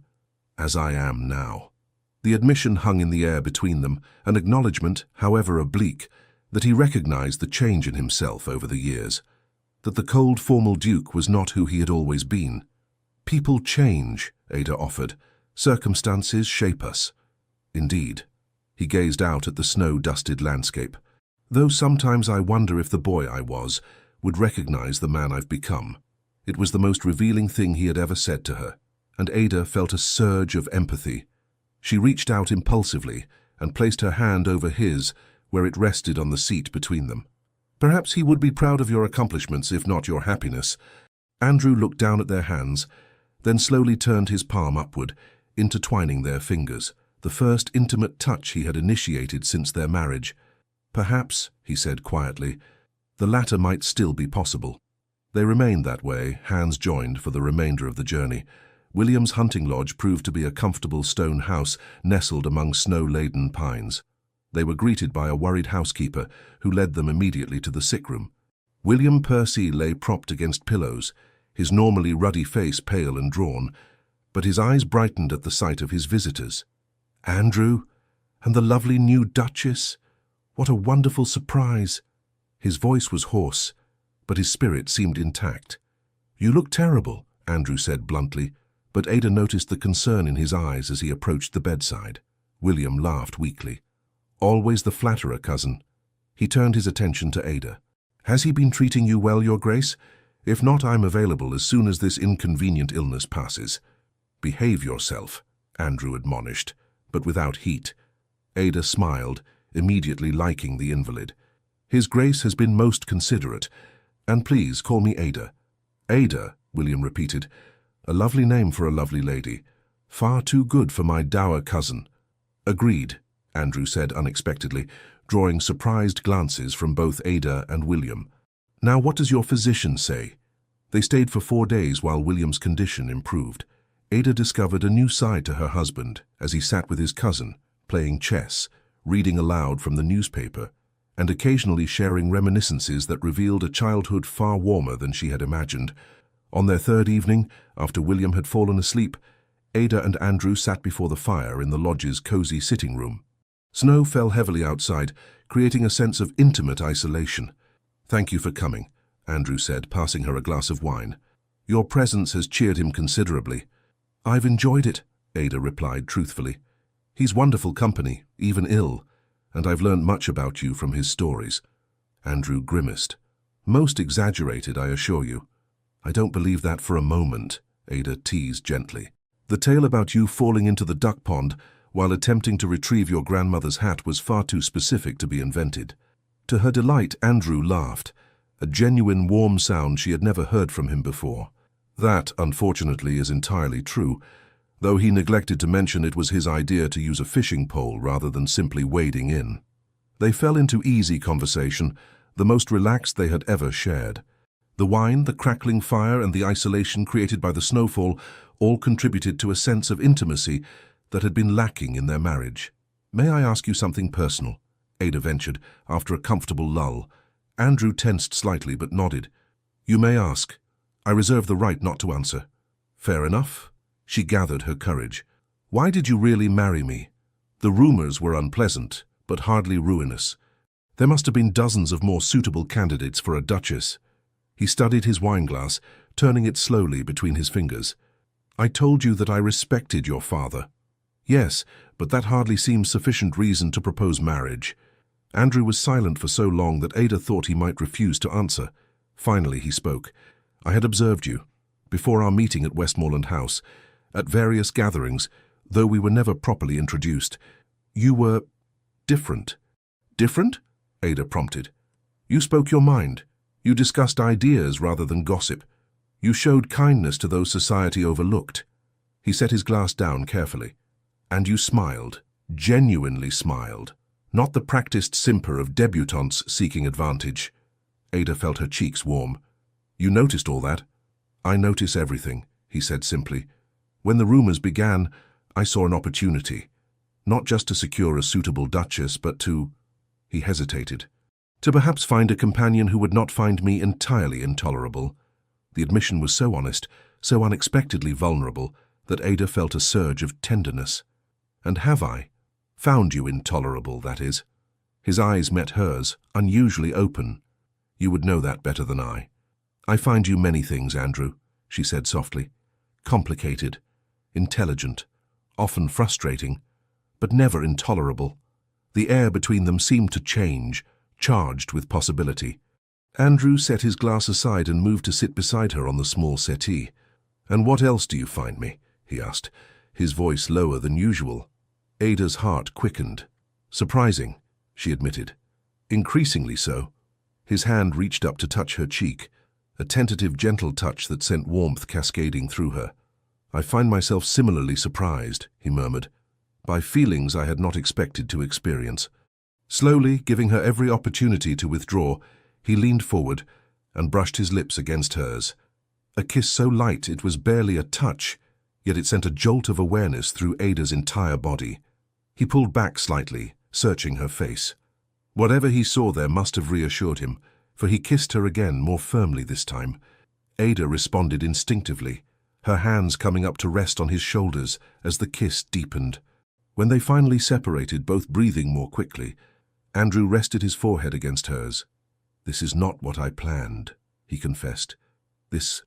as I am now." The admission hung in the air between them, an acknowledgement, however oblique, that he recognized the change in himself over the years, that the cold, formal Duke was not who he had always been. "People change," Ada offered. "Circumstances shape us." "Indeed." He gazed out at the snow-dusted landscape. "Though sometimes I wonder if the boy I was would recognize the man I've become." It was the most revealing thing he had ever said to her, and Ada felt a surge of empathy. She reached out impulsively and placed her hand over his where it rested on the seat between them. Perhaps he would be proud of your accomplishments, if not your happiness. Andrew looked down at their hands, then slowly turned his palm upward, intertwining their fingers, the first intimate touch he had initiated since their marriage. Perhaps, he said quietly, the latter might still be possible. They remained that way, hands joined, for the remainder of the journey. William's hunting lodge proved to be a comfortable stone house nestled among snow-laden pines. They were greeted by a worried housekeeper who led them immediately to the sick room. William Percy lay propped against pillows, his normally ruddy face pale and drawn, but his eyes brightened at the sight of his visitors. Andrew, and the lovely new Duchess. What a wonderful surprise! His voice was hoarse, but his spirit seemed intact. You look terrible, Andrew said bluntly, but Ada noticed the concern in his eyes as he approached the bedside. William laughed weakly. Always the flatterer, cousin. He turned his attention to Ada. Has he been treating you well, Your Grace? If not, I'm available as soon as this inconvenient illness passes. Behave yourself, Andrew admonished, but without heat. Ada smiled, immediately liking the invalid. His Grace has been most considerate, and please call me Ada. Ada, William repeated. A lovely name for a lovely lady. Far too good for my dour cousin. Agreed, Andrew said unexpectedly, drawing surprised glances from both Ada and William. Now what does your physician say? They stayed for 4 days while William's condition improved. Ada discovered a new side to her husband as he sat with his cousin, playing chess, reading aloud from the newspaper, and occasionally sharing reminiscences that revealed a childhood far warmer than she had imagined. On their 3rd evening, after William had fallen asleep, Ada and Andrew sat before the fire in the lodge's cozy sitting room. Snow fell heavily outside, creating a sense of intimate isolation. Thank you for coming, Andrew said, passing her a glass of wine. Your presence has cheered him considerably. I've enjoyed it, Ada replied truthfully. He's wonderful company, even ill, and I've learned much about you from his stories. Andrew grimaced. Most exaggerated, I assure you. I don't believe that for a moment, Ada teased gently. The tale about you falling into the duck pond while attempting to retrieve your grandmother's hat was far too specific to be invented. To her delight, Andrew laughed, a genuine warm sound she had never heard from him before. That, unfortunately, is entirely true, though he neglected to mention it was his idea to use a fishing pole rather than simply wading in. They fell into easy conversation, the most relaxed they had ever shared. The wine, the crackling fire, and the isolation created by the snowfall all contributed to a sense of intimacy that had been lacking in their marriage. May I ask you something personal? Ada ventured, after a comfortable lull. Andrew tensed slightly but nodded. You may ask. I reserve the right not to answer. Fair enough. She gathered her courage. Why did you really marry me? The rumors were unpleasant, but hardly ruinous. There must have been dozens of more suitable candidates for a duchess. He studied his wineglass, turning it slowly between his fingers. I told you that I respected your father. Yes, but that hardly seems sufficient reason to propose marriage. Andrew was silent for so long that Ada thought he might refuse to answer. Finally he spoke. I had observed you, before our meeting at Westmoreland House, at various gatherings, though we were never properly introduced. You were different. Different? Ada prompted. You spoke your mind. You discussed ideas rather than gossip. You showed kindness to those society overlooked. He set his glass down carefully. And you smiled, genuinely smiled, not the practiced simper of debutantes seeking advantage. Ada felt her cheeks warm. You noticed all that? I notice everything, he said simply. When the rumors began, I saw an opportunity, not just to secure a suitable duchess, but to... He hesitated. To perhaps find a companion who would not find me entirely intolerable. The admission was so honest, so unexpectedly vulnerable, that Ada felt a surge of tenderness. And have I? Found you intolerable, that is. His eyes met hers, unusually open. You would know that better than I. I find you many things, Andrew, she said softly. Complicated, intelligent, often frustrating, but never intolerable. The air between them seemed to change, charged with possibility. Andrew set his glass aside and moved to sit beside her on the small settee. And what else do you find me? He asked, his voice lower than usual. Ada's heart quickened. Surprising, she admitted. Increasingly so. His hand reached up to touch her cheek, a tentative, gentle touch that sent warmth cascading through her. "I find myself similarly surprised," he murmured, "by feelings I had not expected to experience." Slowly, giving her every opportunity to withdraw, he leaned forward and brushed his lips against hers. A kiss so light it was barely a touch, yet it sent a jolt of awareness through Ada's entire body. He pulled back slightly, searching her face. Whatever he saw there must have reassured him, for he kissed her again, more firmly this time. Ada responded instinctively, her hands coming up to rest on his shoulders as the kiss deepened. When they finally separated, both breathing more quickly, Andrew rested his forehead against hers. "This is not what I planned," he confessed. "This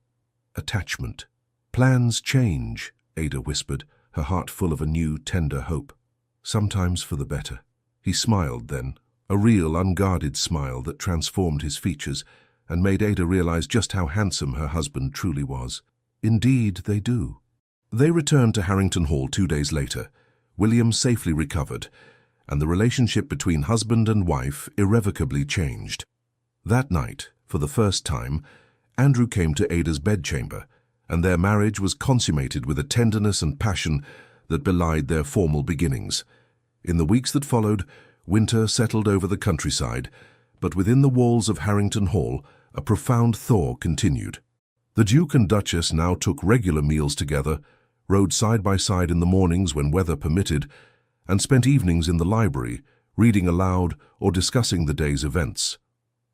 attachment." "Plans change," Ada whispered, her heart full of a new, tender hope. "Sometimes for the better." He smiled then, a real, unguarded smile that transformed his features and made Ada realize just how handsome her husband truly was. "Indeed, they do." They returned to Harrington Hall 2 days later, William safely recovered, and the relationship between husband and wife irrevocably changed. That night, for the first time, Andrew came to Ada's bedchamber, and their marriage was consummated with a tenderness and passion that belied their formal beginnings. In the weeks that followed, winter settled over the countryside, but within the walls of Harrington Hall, a profound thaw continued. The Duke and Duchess now took regular meals together, rode side by side in the mornings when weather permitted, and spent evenings in the library, reading aloud or discussing the day's events.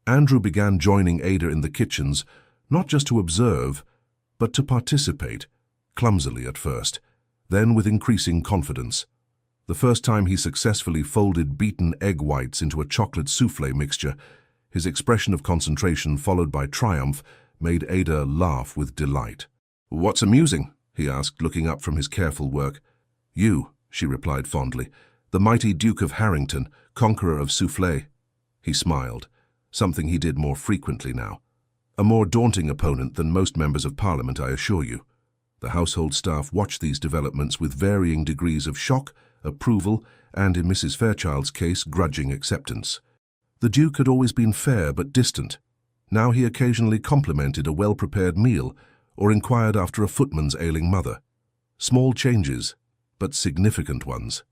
Andrew began joining Ada in the kitchens, not just to observe, but to participate, clumsily at first, then with increasing confidence. The first time he successfully folded beaten egg whites into a chocolate souffle mixture, his expression of concentration followed by triumph made Ada laugh with delight. "What's amusing?" he asked, looking up from his careful work. "You," she replied fondly, "the mighty Duke of Harrington, conqueror of souffle." He smiled, something he did more frequently now. "A more daunting opponent than most members of Parliament, I assure you." The household staff watched these developments with varying degrees of shock, approval, and, in Mrs. Fairchild's case, grudging acceptance. The Duke had always been fair but distant. Now he occasionally complimented a well-prepared meal or inquired after a footman's ailing mother. Small changes, but significant ones.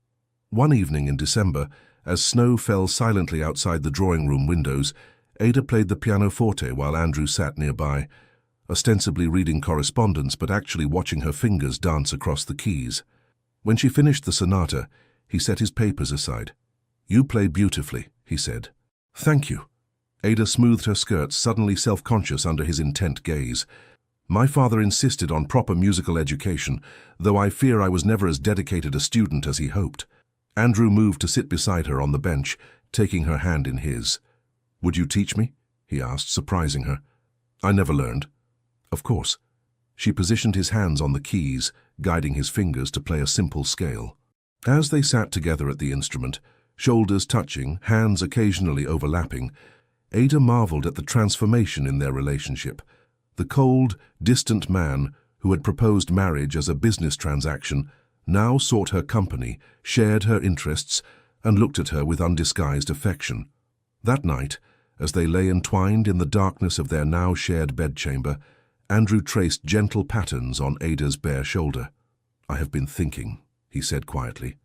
One evening in December, as snow fell silently outside the drawing-room windows, Ada played the pianoforte while Andrew sat nearby, ostensibly reading correspondence but actually watching her fingers dance across the keys. When she finished the sonata, he set his papers aside. "You play beautifully," he said. "Thank you." Ada smoothed her skirts, suddenly self-conscious under his intent gaze. "My father insisted on proper musical education, though I fear I was never as dedicated a student as he hoped." Andrew moved to sit beside her on the bench, taking her hand in his. "Would you teach me?" he asked, surprising her. "I never learned." "Of course." She positioned his hands on the keys, guiding his fingers to play a simple scale. As they sat together at the instrument, shoulders touching, hands occasionally overlapping, Ada marveled at the transformation in their relationship. The cold, distant man who had proposed marriage as a business transaction now sought her company, shared her interests, and looked at her with undisguised affection. That night, as they lay entwined in the darkness of their now shared bedchamber, Andrew traced gentle patterns on Ada's bare shoulder. "I have been thinking," he said quietly,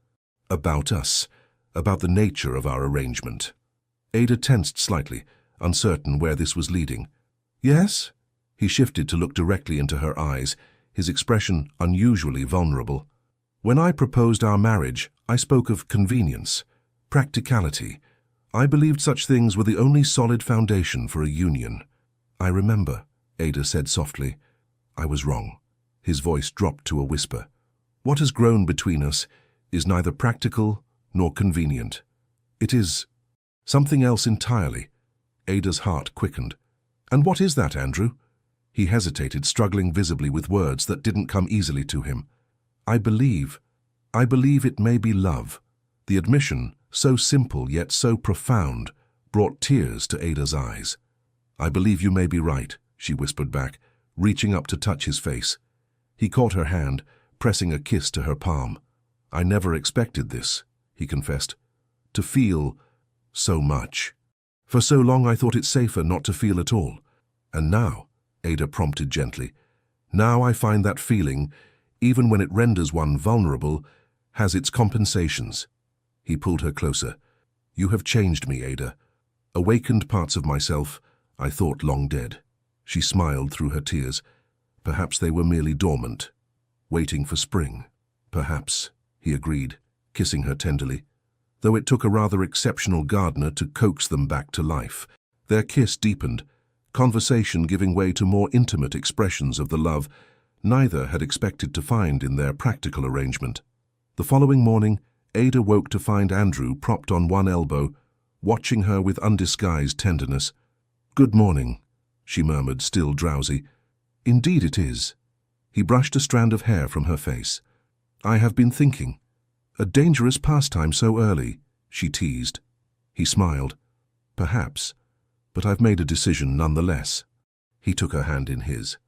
"about us, about the nature of our arrangement." Ada tensed slightly, uncertain where this was leading. "Yes?" He shifted to look directly into her eyes, his expression unusually vulnerable. "When I proposed our marriage, I spoke of convenience, practicality. I believed such things were the only solid foundation for a union." "I remember," Ada said softly. "I was wrong." His voice dropped to a whisper. "What has grown between us is neither practical nor convenient. It is something else entirely." Ada's heart quickened. "And what is that, Andrew?" He hesitated, struggling visibly with words that didn't come easily to him. I believe it may be love." The admission, so simple yet so profound, brought tears to Ada's eyes. "I believe you may be right," she whispered back, reaching up to touch his face. He caught her hand, pressing a kiss to her palm. "I never expected this," he confessed. "To feel so much." For so long I thought it safer not to feel at all. And now, Ada prompted gently, now I find that feeling, even when it renders one vulnerable, has its compensations. He pulled her closer. You have changed me, Ada. Awakened parts of myself I thought long dead. She smiled through her tears. Perhaps they were merely dormant, waiting for spring. Perhaps, he agreed, kissing her tenderly, though it took a rather exceptional gardener to coax them back to life. Their kiss deepened, conversation giving way to more intimate expressions of the love neither had expected to find in their practical arrangement. The following morning, Ada woke to find Andrew propped on one elbow, watching her with undisguised tenderness. "Good morning," she murmured, still drowsy. "Indeed it is." He brushed a strand of hair from her face. "I have been thinking. A dangerous pastime so early," she teased. He smiled. "Perhaps, but I've made a decision nonetheless." He took her hand in his.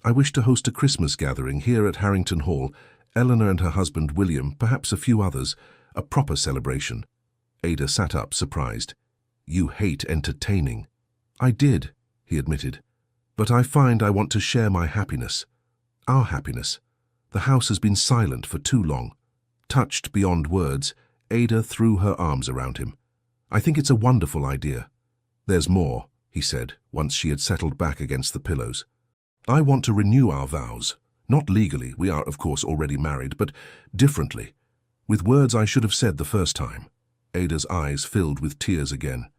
"I wish to host a Christmas gathering here at Harrington Hall, Eleanor and her husband William, perhaps a few others, a proper celebration." Ada sat up, surprised. "You hate entertaining." "I did," he admitted. "But I find I want to share my happiness. Our happiness. The house has been silent for too long." Touched beyond words, Ada threw her arms around him. "I think it's a wonderful idea." "There's more," he said, once she had settled back against the pillows. "I want to renew our vows. Not legally, we are of course already married, but differently. With words I should have said the first time." Ada's eyes filled with tears again.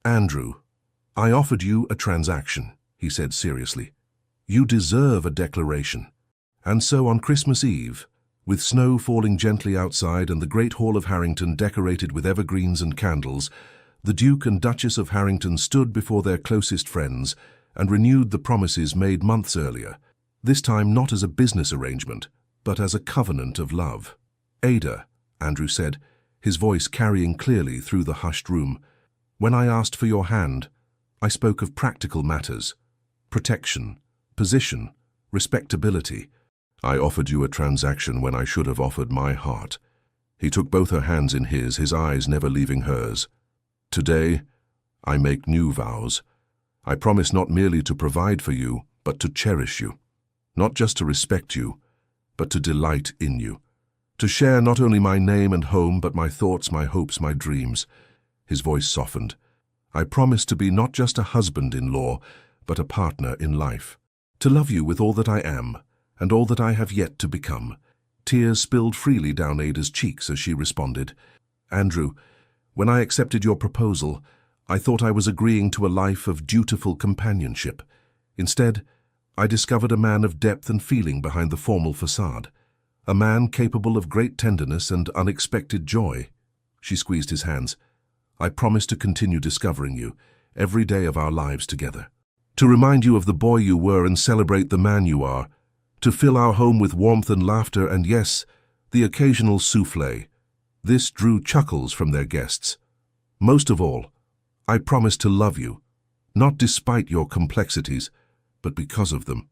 "Andrew, I offered you a transaction," he said seriously. "You deserve a declaration." And so on Christmas Eve, with snow falling gently outside and the great hall of Harrington decorated with evergreens and candles, the Duke and Duchess of Harrington stood before their closest friends and renewed the promises made months earlier, this time not as a business arrangement, but as a covenant of love. "Ada," Andrew said, his voice carrying clearly through the hushed room, "when I asked for your hand, I spoke of practical matters, protection, position, respectability. I offered you a transaction when I should have offered my heart." He took both her hands in his eyes never leaving hers. "Today, I make new vows. I promise not merely to provide for you, but to cherish you. Not just to respect you, but to delight in you. To share not only my name and home, but my thoughts, my hopes, my dreams." His voice softened. "I promise to be not just a husband-in-law, but a partner in life. To love you with all that I am, and all that I have yet to become." Tears spilled freely down Ada's cheeks as she responded. "Andrew, when I accepted your proposal, I thought I was agreeing to a life of dutiful companionship. Instead, I discovered a man of depth and feeling behind the formal facade. A man capable of great tenderness and unexpected joy." She squeezed his hands. "I promise to continue discovering you, every day of our lives together. To remind you of the boy you were and celebrate the man you are. To fill our home with warmth and laughter and, yes, the occasional soufflé." This drew chuckles from their guests. "Most of all, I promise to love you, not despite your complexities, but because of them."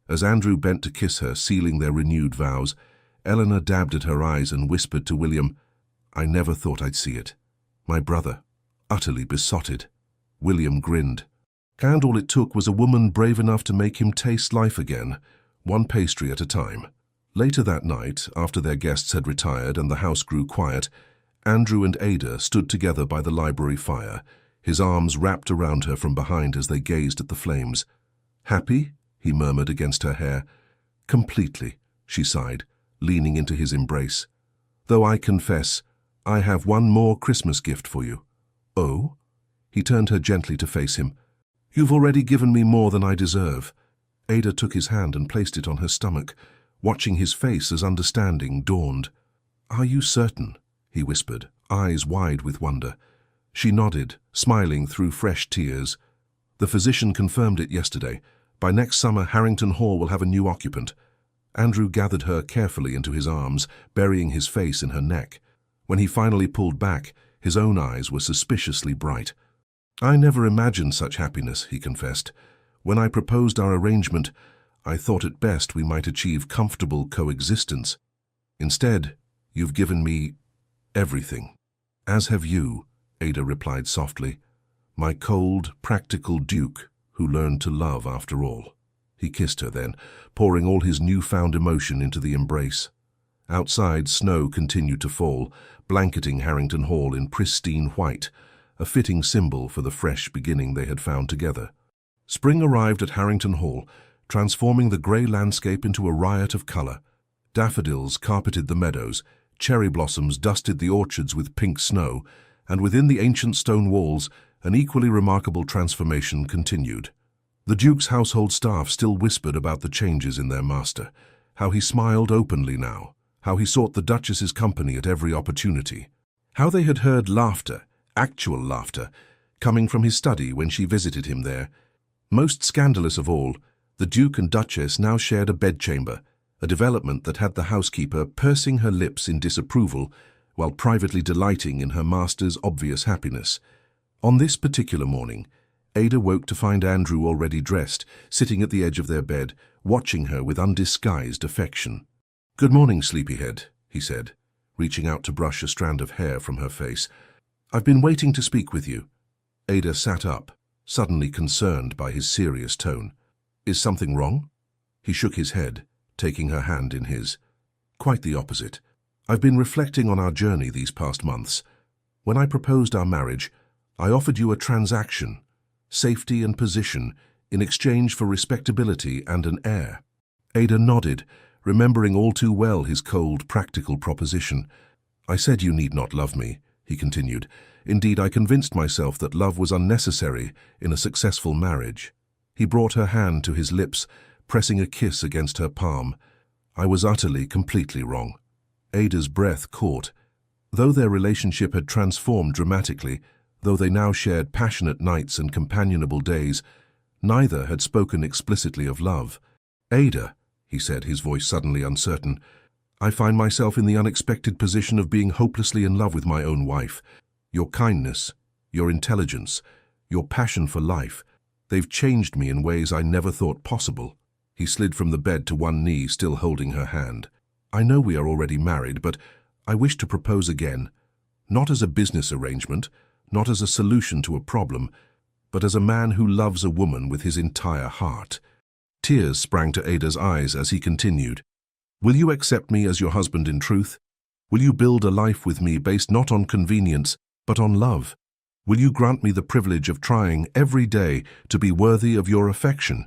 As Andrew bent to kiss her, sealing their renewed vows, Eleanor dabbed at her eyes and whispered to William, "I never thought I'd see it. My brother, utterly besotted." William grinned. And all it took was a woman brave enough to make him taste life again, one pastry at a time. Later that night, after their guests had retired and the house grew quiet, Andrew and Ada stood together by the library fire, his arms wrapped around her from behind as they gazed at the flames. "Happy?" he murmured against her hair. "Completely," she sighed, leaning into his embrace. "Though I confess, I have one more Christmas gift for you." "Oh?" He turned her gently to face him. "You've already given me more than I deserve." Ada took his hand and placed it on her stomach, watching his face as understanding dawned. "Are you certain?" he whispered, eyes wide with wonder. She nodded, smiling through fresh tears. "The physician confirmed it yesterday. By next summer, Harrington Hall will have a new occupant." Andrew gathered her carefully into his arms, burying his face in her neck. When he finally pulled back, his own eyes were suspiciously bright. "I never imagined such happiness," he confessed. "When I proposed our arrangement, I thought it best we might achieve comfortable coexistence. Instead, you've given me everything." "As have you," Ada replied softly. My cold, practical Duke, who learned to love after all. He kissed her then, pouring all his newfound emotion into the embrace. Outside, snow continued to fall, blanketing Harrington Hall in pristine white, a fitting symbol for the fresh beginning they had found together. Spring arrived at Harrington Hall, transforming the grey landscape into a riot of colour. Daffodils carpeted the meadows, cherry blossoms dusted the orchards with pink snow, and within the ancient stone walls, an equally remarkable transformation continued. The Duke's household staff still whispered about the changes in their master, how he smiled openly now, how he sought the Duchess's company at every opportunity, how they had heard laughter, actual laughter, coming from his study when she visited him there. Most scandalous of all, the Duke and Duchess now shared a bedchamber, a development that had the housekeeper pursing her lips in disapproval while privately delighting in her master's obvious happiness. On this particular morning, Ada woke to find Andrew already dressed, sitting at the edge of their bed, watching her with undisguised affection. "Good morning, sleepyhead," he said, reaching out to brush a strand of hair from her face. "I've been waiting to speak with you." Ada sat up, suddenly concerned by his serious tone. "Is something wrong?" He shook his head, taking her hand in his. "Quite the opposite. I've been reflecting on our journey these past months. When I proposed our marriage, I offered you a transaction, safety and position, in exchange for respectability and an heir." Ada nodded, remembering all too well his cold, practical proposition. "I said you need not love me," he continued. "Indeed, I convinced myself that love was unnecessary in a successful marriage." He brought her hand to his lips, pressing a kiss against her palm. "I was utterly, completely wrong." Ada's breath caught. Though their relationship had transformed dramatically, though they now shared passionate nights and companionable days, neither had spoken explicitly of love. "Ada," he said, his voice suddenly uncertain, "I find myself in the unexpected position of being hopelessly in love with my own wife. Your kindness, your intelligence, your passion for life, they've changed me in ways I never thought possible." He slid from the bed to one knee, still holding her hand. "I know we are already married, but I wish to propose again, not as a business arrangement, not as a solution to a problem, but as a man who loves a woman with his entire heart." Tears sprang to Ada's eyes as he continued. "Will you accept me as your husband in truth? Will you build a life with me based not on convenience, but on love? Will you grant me the privilege of trying every day to be worthy of your affection?"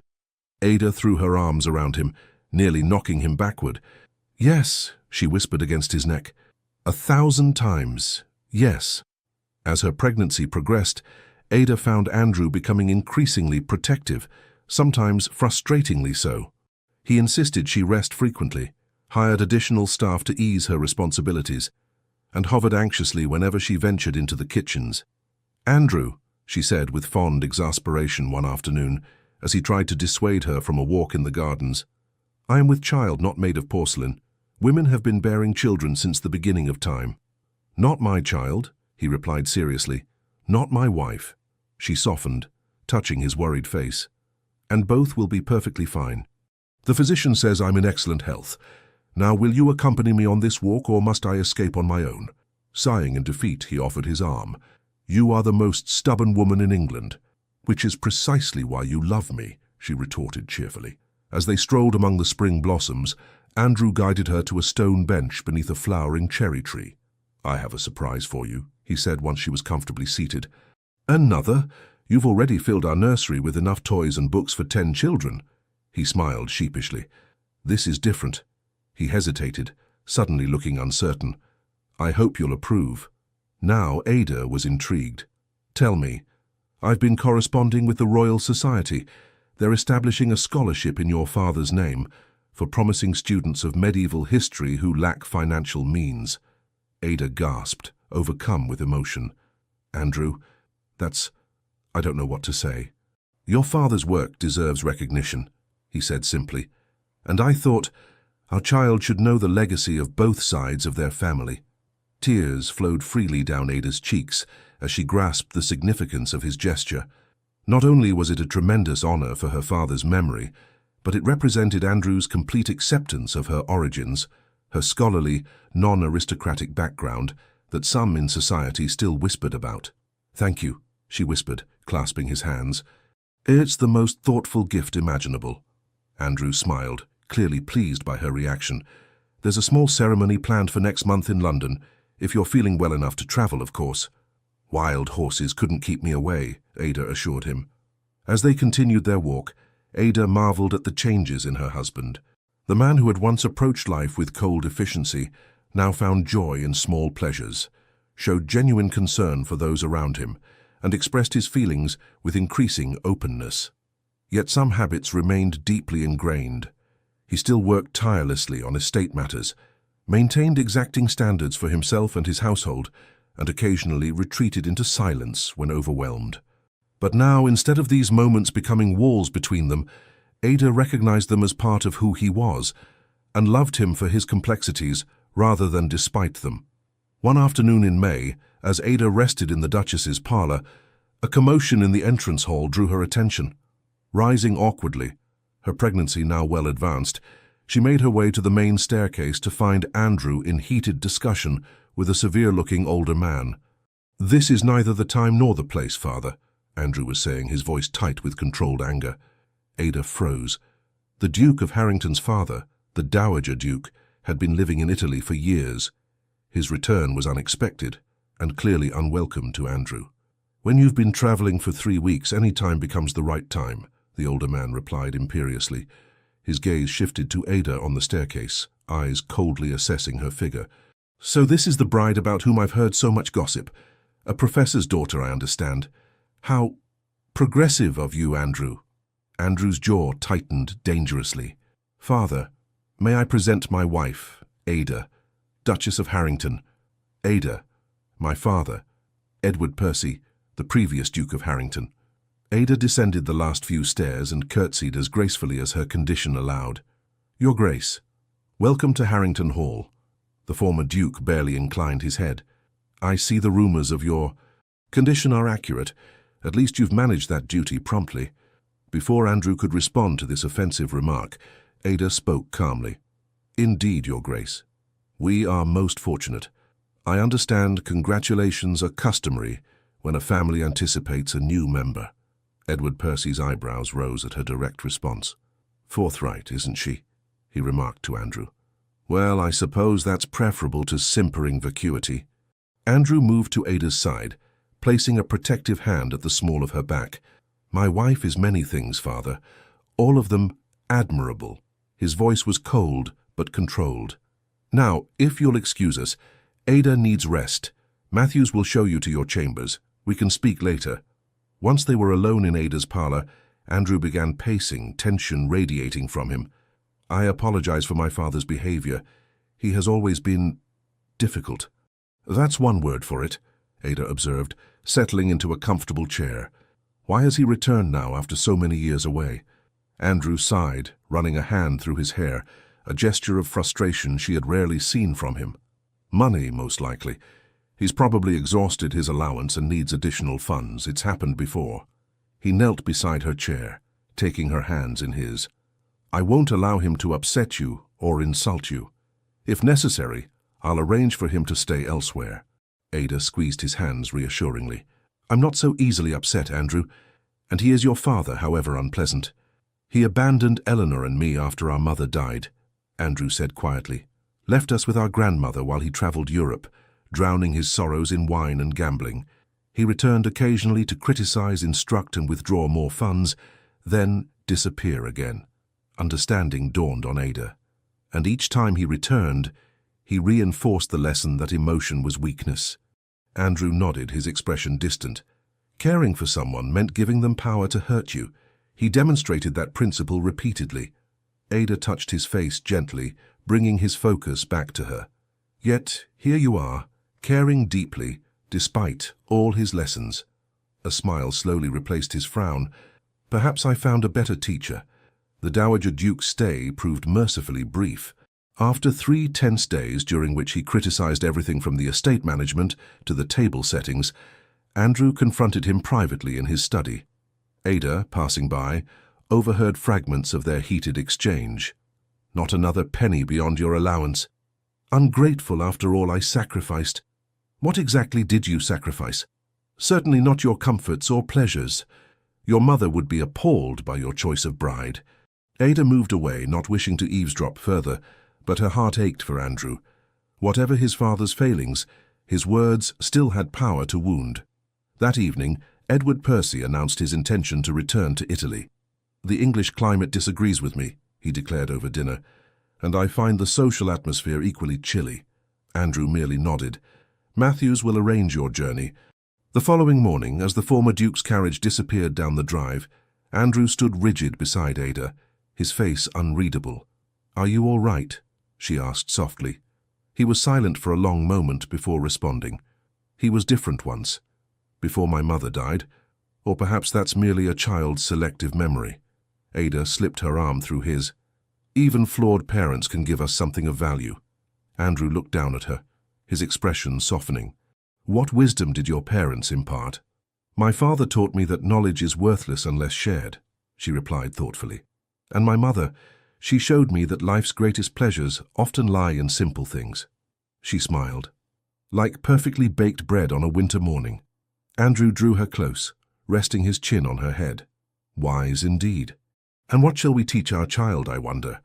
Ada threw her arms around him, nearly knocking him backward. "Yes," she whispered against his neck. "1,000 times, yes." As her pregnancy progressed, Ada found Andrew becoming increasingly protective, sometimes frustratingly so. He insisted she rest frequently, hired additional staff to ease her responsibilities, and hovered anxiously whenever she ventured into the kitchens. "Andrew," she said with fond exasperation one afternoon, as he tried to dissuade her from a walk in the gardens, "I am with child not made of porcelain. Women have been bearing children since the beginning of time." "Not my child," he replied seriously. "Not my wife." She softened, touching his worried face. "And both will be perfectly fine. The physician says I'm in excellent health. Now will you accompany me on this walk, or must I escape on my own?" Sighing in defeat, he offered his arm. "You are the most stubborn woman in England." "Which is precisely why you love me," she retorted cheerfully. As they strolled among the spring blossoms, Andrew guided her to a stone bench beneath a flowering cherry tree. "I have a surprise for you," he said once she was comfortably seated. "Another? You've already filled our nursery with enough toys and books for 10 children. He smiled sheepishly. "This is different." He hesitated, suddenly looking uncertain. "I hope you'll approve." Now Ada was intrigued. "Tell me." "I've been corresponding with the Royal Society. They're establishing a scholarship in your father's name for promising students of medieval history who lack financial means." Ada gasped, overcome with emotion. "Andrew, I don't know what to say." "Your father's work deserves recognition," he said simply. "And I thought our child should know the legacy of both sides of their family." Tears flowed freely down Ada's cheeks as she grasped the significance of his gesture. Not only was it a tremendous honor for her father's memory, but it represented Andrew's complete acceptance of her origins, her scholarly, non-aristocratic background that some in society still whispered about. "Thank you," she whispered, clasping his hands. It's the most thoughtful gift imaginable. Andrew smiled, clearly pleased by her reaction. There's a small ceremony planned for next month in London, if you're feeling well enough to travel, of course. Wild horses couldn't keep me away, Ada assured him. As they continued their walk, Ada marveled at the changes in her husband. The man who had once approached life with cold efficiency now found joy in small pleasures, showed genuine concern for those around him, and expressed his feelings with increasing openness. Yet some habits remained deeply ingrained. He still worked tirelessly on estate matters, maintained exacting standards for himself and his household, and occasionally retreated into silence when overwhelmed. But now, instead of these moments becoming walls between them, Ada recognized them as part of who he was, and loved him for his complexities rather than despite them. One afternoon in May, as Ada rested in the Duchess's parlor, a commotion in the entrance hall drew her attention. Rising awkwardly, her pregnancy now well advanced, she made her way to the main staircase to find Andrew in heated discussion with a severe-looking older man. "This is neither the time nor the place, Father," Andrew was saying, his voice tight with controlled anger. Ada froze. The Duke of Harrington's father, the Dowager Duke, had been living in Italy for years. His return was unexpected and clearly unwelcome to Andrew. "When you've been traveling for 3 weeks, any time becomes the right time," the older man replied imperiously. His gaze shifted to Ada on the staircase, eyes coldly assessing her figure. "So this is the bride about whom I've heard so much gossip. A professor's daughter, I understand. How progressive of you, Andrew." Andrew's jaw tightened dangerously. "Father, may I present my wife, Ada, Duchess of Harrington. Ada, my father, Edward Percy, the previous Duke of Harrington." Ada descended the last few stairs and curtsied as gracefully as her condition allowed. "Your Grace, welcome to Harrington Hall." The former Duke barely inclined his head. "I see the rumors of your condition are accurate. At least you've managed that duty promptly." Before Andrew could respond to this offensive remark, Ada spoke calmly. "Indeed, Your Grace. We are most fortunate. I understand congratulations are customary when a family anticipates a new member." Edward Percy's eyebrows rose at her direct response. "Forthright, isn't she?" he remarked to Andrew. "Well, I suppose that's preferable to simpering vacuity." Andrew moved to Ada's side, placing a protective hand at the small of her back. "My wife is many things, Father, all of them admirable." His voice was cold but controlled. "Now, if you'll excuse us, Ada needs rest. Matthews will show you to your chambers. We can speak later." Once they were alone in Ada's parlor, Andrew began pacing, tension radiating from him. "I apologize for my father's behavior. He has always been difficult." "That's one word for it," Ada observed, settling into a comfortable chair. "Why has he returned now after so many years away?" Andrew sighed, running a hand through his hair, a gesture of frustration she had rarely seen from him. "Money, most likely. He's probably exhausted his allowance and needs additional funds. It's happened before." He knelt beside her chair, taking her hands in his. "I won't allow him to upset you or insult you. If necessary, I'll arrange for him to stay elsewhere." Ada squeezed his hands reassuringly. "I'm not so easily upset, Andrew, and he is your father, however unpleasant. He abandoned Eleanor and me after our mother died," Andrew said quietly. "Left us with our grandmother while he traveled Europe, drowning his sorrows in wine and gambling. He returned occasionally to criticize, instruct, and withdraw more funds, then disappear again." Understanding dawned on Ada. And each time he returned, he reinforced the lesson that emotion was weakness. Andrew nodded, his expression distant. Caring for someone meant giving them power to hurt you. He demonstrated that principle repeatedly. Ada touched his face gently, bringing his focus back to her. "Yet here you are, caring deeply, despite all his lessons." A smile slowly replaced his frown. "Perhaps I found a better teacher." The Dowager Duke's stay proved mercifully brief. After 3 tense days during which he criticized everything from the estate management to the table settings, Andrew confronted him privately in his study. Ada, passing by, overheard fragments of their heated exchange. "Not another penny beyond your allowance. Ungrateful after all I sacrificed." "What exactly did you sacrifice?" Certainly not your comforts or pleasures. Your mother would be appalled by your choice of bride." Ada moved away, not wishing to eavesdrop further, but her heart ached for Andrew. Whatever his father's failings, his words still had power to wound. That evening, Edward Percy announced his intention to return to Italy. "The English climate disagrees with me," he declared over dinner, "and I find the social atmosphere equally chilly." Andrew merely nodded. "Matthews will arrange your journey." The following morning, as the former Duke's carriage disappeared down the drive, Andrew stood rigid beside Ada, his face unreadable. "Are you all right?" she asked softly. He was silent for a long moment before responding. "He was different once, before my mother died, or perhaps that's merely a child's selective memory." Ada slipped her arm through his. "Even flawed parents can give us something of value." Andrew looked down at her, his expression softening. "What wisdom did your parents impart?" "My father taught me that knowledge is worthless unless shared," she replied thoughtfully. "And my mother, she showed me that life's greatest pleasures often lie in simple things." She smiled. "Like perfectly baked bread on a winter morning." Andrew drew her close, resting his chin on her head. "Wise indeed. And what shall we teach our child, I wonder?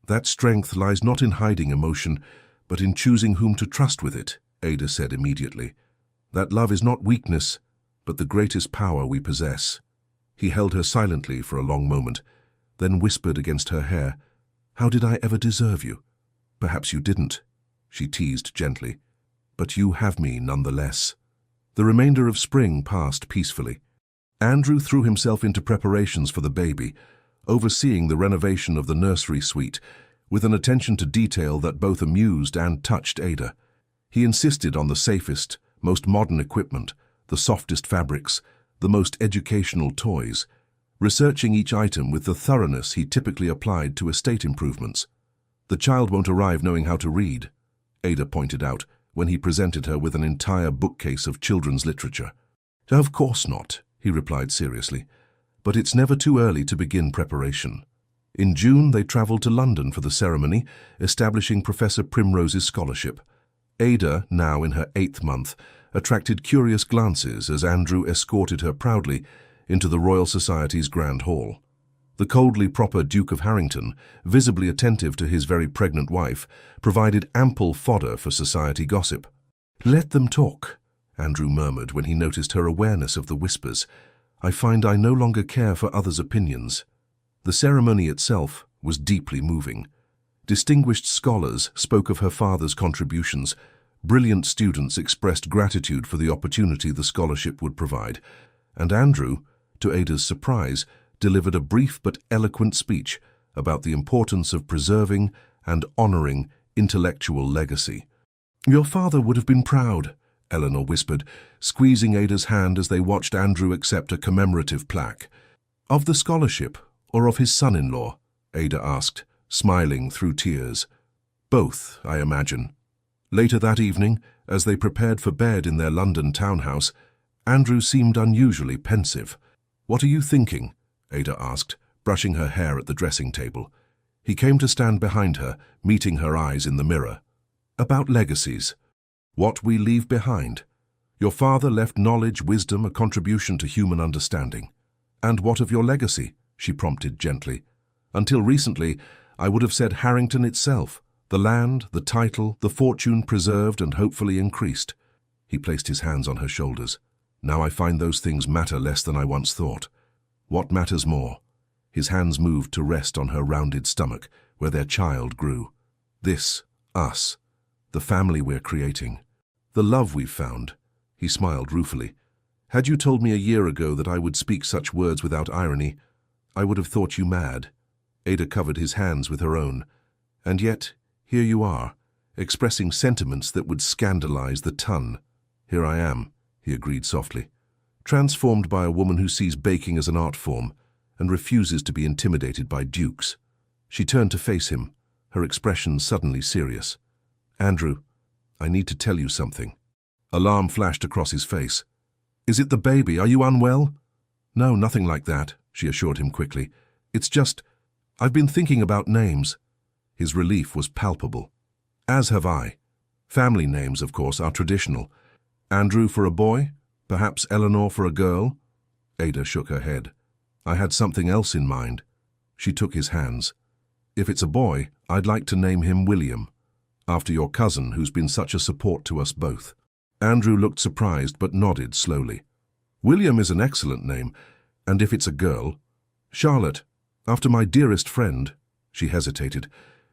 That strength lies not in hiding emotion, but in choosing whom to trust with it," Ada said immediately. "That love is not weakness, but the greatest power we possess." He held her silently for a long moment, then whispered against her hair, "How did I ever deserve you?" "Perhaps you didn't," she teased gently, "but you have me nonetheless." The remainder of spring passed peacefully. Andrew threw himself into preparations for the baby, overseeing the renovation of the nursery suite, with an attention to detail that both amused and touched Ada. He insisted on the safest, most modern equipment, the softest fabrics, the most educational toys, researching each item with the thoroughness he typically applied to estate improvements. "The child won't arrive knowing how to read," Ada pointed out when he presented her with an entire bookcase of children's literature. "Of course not," he replied seriously, "but it's never too early to begin preparation." In June, they traveled to London for the ceremony, establishing Professor Primrose's scholarship. Ada, now in her 8th month, attracted curious glances as Andrew escorted her proudly into the Royal Society's Grand Hall. The coldly proper Duke of Harrington, visibly attentive to his very pregnant wife, provided ample fodder for society gossip. "Let them talk," Andrew murmured when he noticed her awareness of the whispers. "I find I no longer care for others' opinions." The ceremony itself was deeply moving. Distinguished scholars spoke of her father's contributions. Brilliant students expressed gratitude for the opportunity the scholarship would provide. And Andrew, to Ada's surprise, delivered a brief but eloquent speech about the importance of preserving and honoring intellectual legacy. "Your father would have been proud," Eleanor whispered, squeezing Ada's hand as they watched Andrew accept a commemorative plaque. "Of the scholarship, or of his son-in-law?" Ada asked, smiling through tears. "Both, I imagine." Later that evening, as they prepared for bed in their London townhouse, Andrew seemed unusually pensive. "What are you thinking?" Ada asked, brushing her hair at the dressing table. He came to stand behind her, meeting her eyes in the mirror. "About legacies. What we leave behind. Your father left knowledge, wisdom, a contribution to human understanding." "And what of your legacy?" she prompted gently. "Until recently, I would have said Harrington itself. The land, the title, the fortune preserved and hopefully increased." He placed his hands on her shoulders. "Now I find those things matter less than I once thought." "What matters more?" His hands moved to rest on her rounded stomach, where their child grew. "This, us, the family we're creating, the love we've found." He smiled ruefully. "Had you told me a year ago that I would speak such words without irony, I would have thought you mad." Ada covered his hands with her own. "And yet, here you are, expressing sentiments that would scandalize the ton." "Here I am," he agreed softly, "transformed by a woman who sees baking as an art form and refuses to be intimidated by dukes." She turned to face him, her expression suddenly serious. "Andrew, I need to tell you something." Alarm flashed across his face. "Is it the baby? Are you unwell?" "No, nothing like that," she assured him quickly. "It's just, I've been thinking about names." His relief was palpable. "As have I. Family names, of course, are traditional. Andrew for a boy, Perhaps Eleanor for a girl? Ada shook her head. I had something else in mind. She took his hands. If it's a boy, I'd like to name him William, after your cousin who's been such a support to us both. Andrew looked surprised but nodded slowly. William is an excellent name, and if it's a girl, Charlotte, after my dearest friend. She hesitated.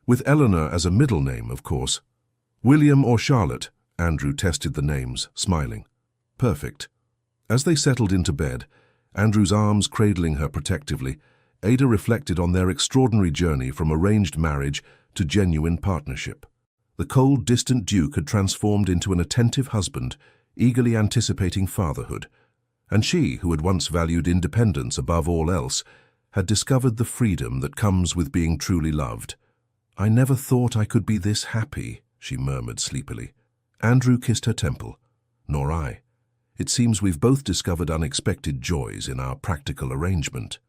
With Eleanor as a middle name, of course. William or Charlotte? Andrew tested the names, smiling. Perfect. As they settled into bed, Andrew's arms cradling her protectively, Ada reflected on their extraordinary journey from arranged marriage to genuine partnership. The cold, distant Duke had transformed into an attentive husband, eagerly anticipating fatherhood. And she, who had once valued independence above all else, had discovered the freedom that comes with being truly loved. I never thought I could be this happy, she murmured sleepily. Andrew kissed her temple. Nor I. It seems we've both discovered unexpected joys in our practical arrangement.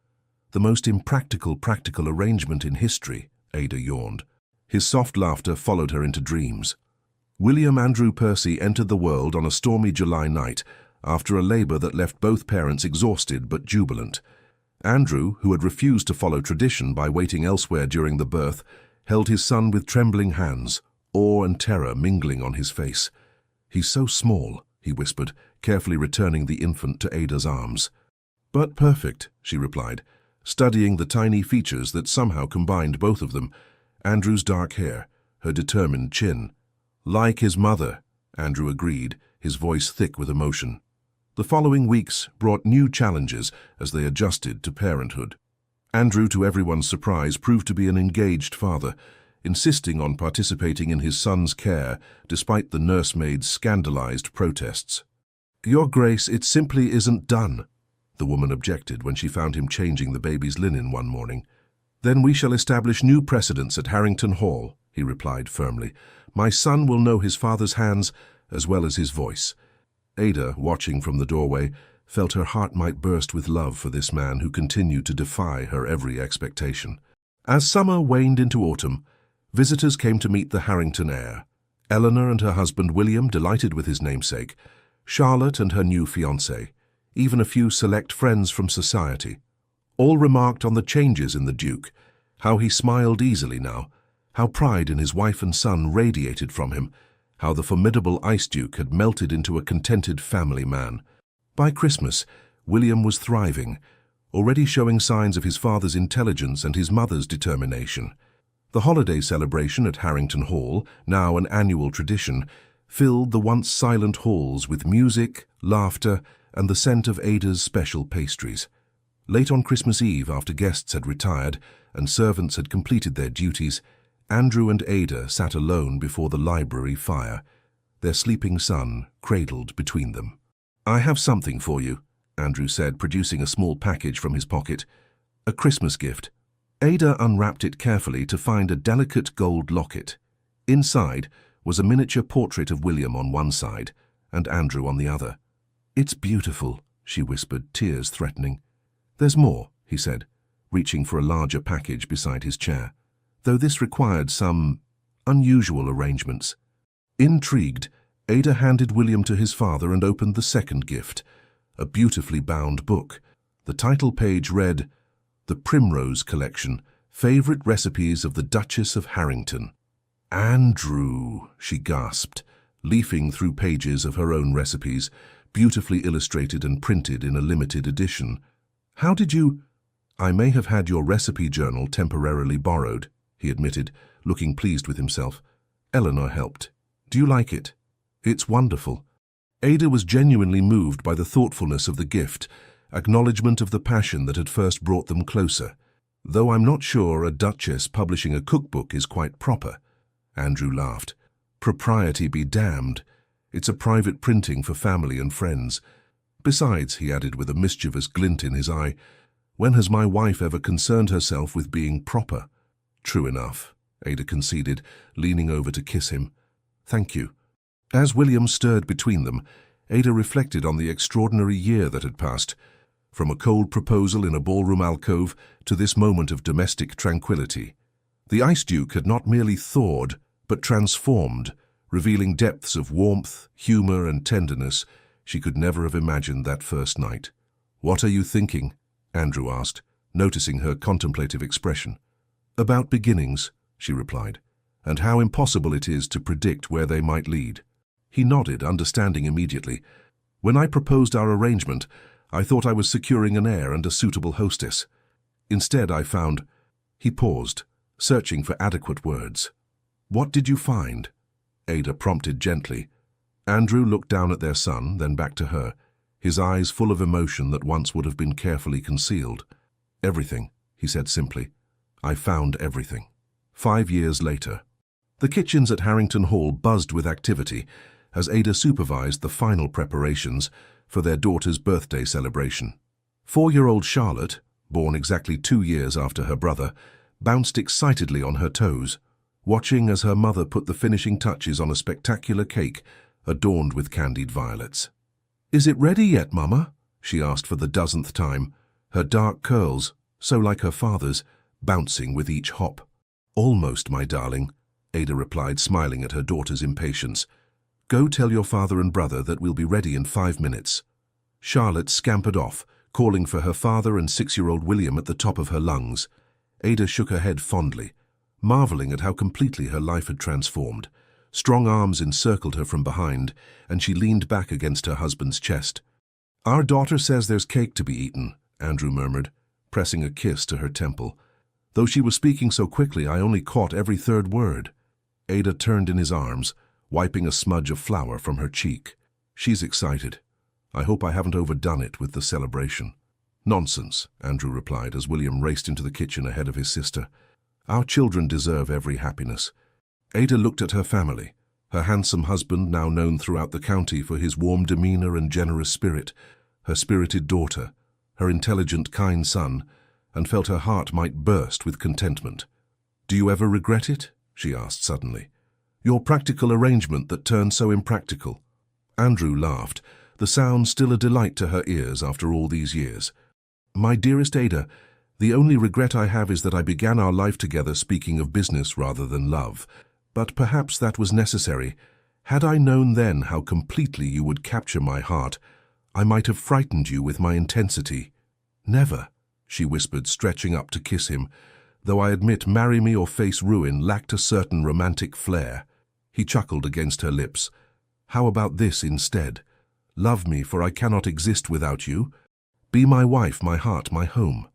The most impractical practical arrangement in history, Ada yawned. His soft laughter followed her into dreams. William Andrew Percy entered the world on a stormy July night, after a labor that left both parents exhausted but jubilant. Andrew, who had refused to follow tradition by waiting elsewhere during the birth, held his son with trembling hands, awe and terror mingling on his face. He's so small, he whispered, carefully returning the infant to Ada's arms. But perfect, she replied, studying the tiny features that somehow combined both of them. Andrew's dark hair, her determined chin. Like his mother, Andrew agreed, his voice thick with emotion. The following weeks brought new challenges as they adjusted to parenthood. Andrew, to everyone's surprise, proved to be an engaged father, insisting on participating in his son's care despite the nursemaid's scandalized protests. Your Grace, it simply isn't done, the woman objected when she found him changing the baby's linen one morning. Then we shall establish new precedents at Harrington Hall, he replied firmly. My son will know his father's hands as well as his voice. Ada, watching from the doorway, felt her heart might burst with love for this man who continued to defy her every expectation. As summer waned into autumn, visitors came to meet the Harrington heir. Eleanor and her husband William, delighted with his namesake, Charlotte and her new fiancé, even a few select friends from society. All remarked on the changes in the Duke, how he smiled easily now, how pride in his wife and son radiated from him, how the formidable Ice Duke had melted into a contented family man. By Christmas, William was thriving, already showing signs of his father's intelligence and his mother's determination. The holiday celebration at Harrington Hall, now an annual tradition, filled the once silent halls with music, laughter, and the scent of Ada's special pastries. Late on Christmas Eve, after guests had retired and servants had completed their duties, Andrew and Ada sat alone before the library fire, their sleeping son cradled between them. I have something for you, Andrew said, producing a small package from his pocket. A Christmas gift. Ada unwrapped it carefully to find a delicate gold locket. Inside was a miniature portrait of William on one side and Andrew on the other. It's beautiful, she whispered, tears threatening. There's more, he said, reaching for a larger package beside his chair, though this required some unusual arrangements. Intrigued, Ada handed William to his father and opened the second gift, a beautifully bound book. The title page read, The Primrose Collection, Favorite Recipes of the Duchess of Harrington. Andrew, she gasped, leafing through pages of her own recipes, beautifully illustrated and printed in a limited edition. How did you— I may have had your recipe journal temporarily borrowed, he admitted, looking pleased with himself. Eleanor helped. Do you like it? It's wonderful. Ada was genuinely moved by the thoughtfulness of the gift, acknowledgement of the passion that had first brought them closer. Though I'm not sure a duchess publishing a cookbook is quite proper. Andrew laughed. Propriety be damned. It's a private printing for family and friends. Besides, he added with a mischievous glint in his eye, when has my wife ever concerned herself with being proper? True enough, Ada conceded, leaning over to kiss him. Thank you. As William stirred between them, Ada reflected on the extraordinary year that had passed, from a cold proposal in a ballroom alcove to this moment of domestic tranquility. The Ice Duke had not merely thawed, but transformed, revealing depths of warmth, humor, and tenderness, She could never have imagined that first night. "What are you thinking?" Andrew asked, noticing her contemplative expression. "About beginnings," she replied, "and how impossible it is to predict where they might lead." He nodded, understanding immediately. "When I proposed our arrangement, I thought I was securing an heir and a suitable hostess. Instead, I found—" He paused, searching for adequate words. "What did you find?" Ada prompted gently. Andrew looked down at their son, then back to her, his eyes full of emotion that once would have been carefully concealed. "Everything," he said simply. "I found everything." 5 years later. The kitchens at Harrington Hall buzzed with activity as Ada supervised the final preparations for their daughter's birthday celebration. 4-year-old Charlotte, born exactly 2 years after her brother, bounced excitedly on her toes, watching as her mother put the finishing touches on a spectacular cake adorned with candied violets. "Is it ready yet, Mama?" she asked for the dozenth time, her dark curls, so like her father's, bouncing with each hop. "Almost, my darling," Ada replied, smiling at her daughter's impatience. "Go tell your father and brother that we'll be ready in 5 minutes." Charlotte scampered off, calling for her father and 6-year-old William at the top of her lungs. Ada shook her head fondly, marveling at how completely her life had transformed. Strong arms encircled her from behind, and she leaned back against her husband's chest. "Our daughter says there's cake to be eaten," Andrew murmured, pressing a kiss to her temple. Though she was speaking so quickly, I only caught every third word. Ada turned in his arms, wiping a smudge of flour from her cheek. "She's excited. I hope I haven't overdone it with the celebration." "Nonsense," Andrew replied as William raced into the kitchen ahead of his sister. "Our children deserve every happiness." Ada looked at her family, her handsome husband now known throughout the county for his warm demeanor and generous spirit, her spirited daughter, her intelligent, kind son, and felt her heart might burst with contentment. "Do you ever regret it?" she asked suddenly. "Your practical arrangement that turned so impractical?" Andrew laughed, the sound still a delight to her ears after all these years. "My dearest Ada, the only regret I have is that I began our life together speaking of business rather than love. But perhaps that was necessary. Had I known then how completely you would capture my heart, I might have frightened you with my intensity." "Never," she whispered, stretching up to kiss him, though I admit marry me or face ruin lacked a certain romantic flair. He chuckled against her lips. "How about this instead? Love me, for I cannot exist without you. Be my wife, my heart, my home."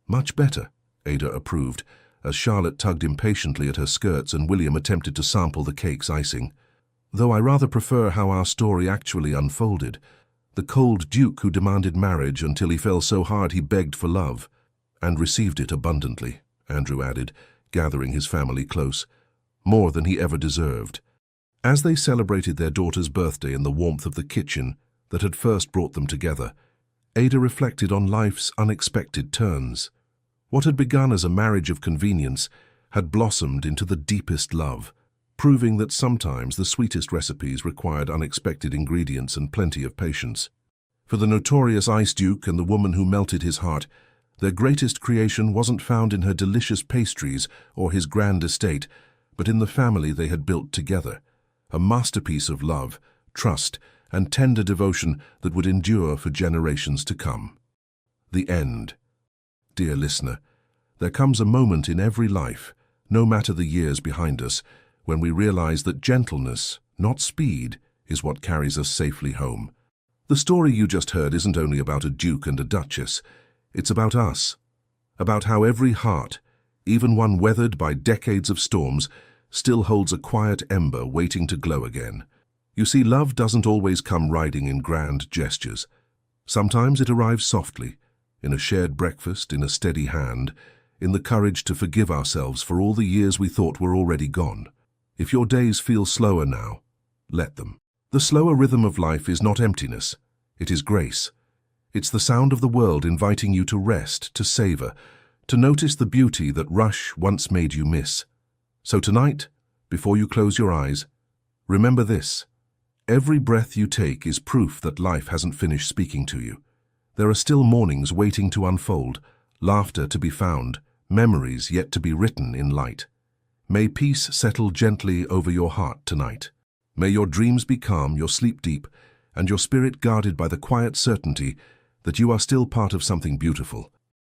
"Much better," Ada approved, as Charlotte tugged impatiently at her skirts and William attempted to sample the cake's icing. "Though I rather prefer how our story actually unfolded. The cold duke who demanded marriage until he fell so hard he begged for love." "And received it abundantly," Andrew added, gathering his family close. "More than he ever deserved." As they celebrated their daughter's birthday in the warmth of the kitchen that had first brought them together, Ada reflected on life's unexpected turns. What had begun as a marriage of convenience had blossomed into the deepest love, proving that sometimes the sweetest recipes required unexpected ingredients and plenty of patience. For the notorious Ice Duke and the woman who melted his heart, their greatest creation wasn't found in her delicious pastries or his grand estate, but in the family they had built together, a masterpiece of love, trust, and tender devotion that would endure for generations to come. The end. Dear listener, there comes a moment in every life, no matter the years behind us, when we realize that gentleness, not speed, is what carries us safely home. The story you just heard isn't only about a duke and a duchess. It's about us, about how every heart, even one weathered by decades of storms, still holds a quiet ember waiting to glow again. You see, love doesn't always come riding in grand gestures. Sometimes it arrives softly, in a shared breakfast, in a steady hand, in the courage to forgive ourselves for all the years we thought were already gone. If your days feel slower now, let them. The slower rhythm of life is not emptiness, it is grace. It's the sound of the world inviting you to rest, to savor, to notice the beauty that rush once made you miss. So tonight, before you close your eyes, remember this. Every breath you take is proof that life hasn't finished speaking to you. There are still mornings waiting to unfold, laughter to be found, memories yet to be written in light. May peace settle gently over your heart tonight. May your dreams be calm, your sleep deep, and your spirit guarded by the quiet certainty that you are still part of something beautiful.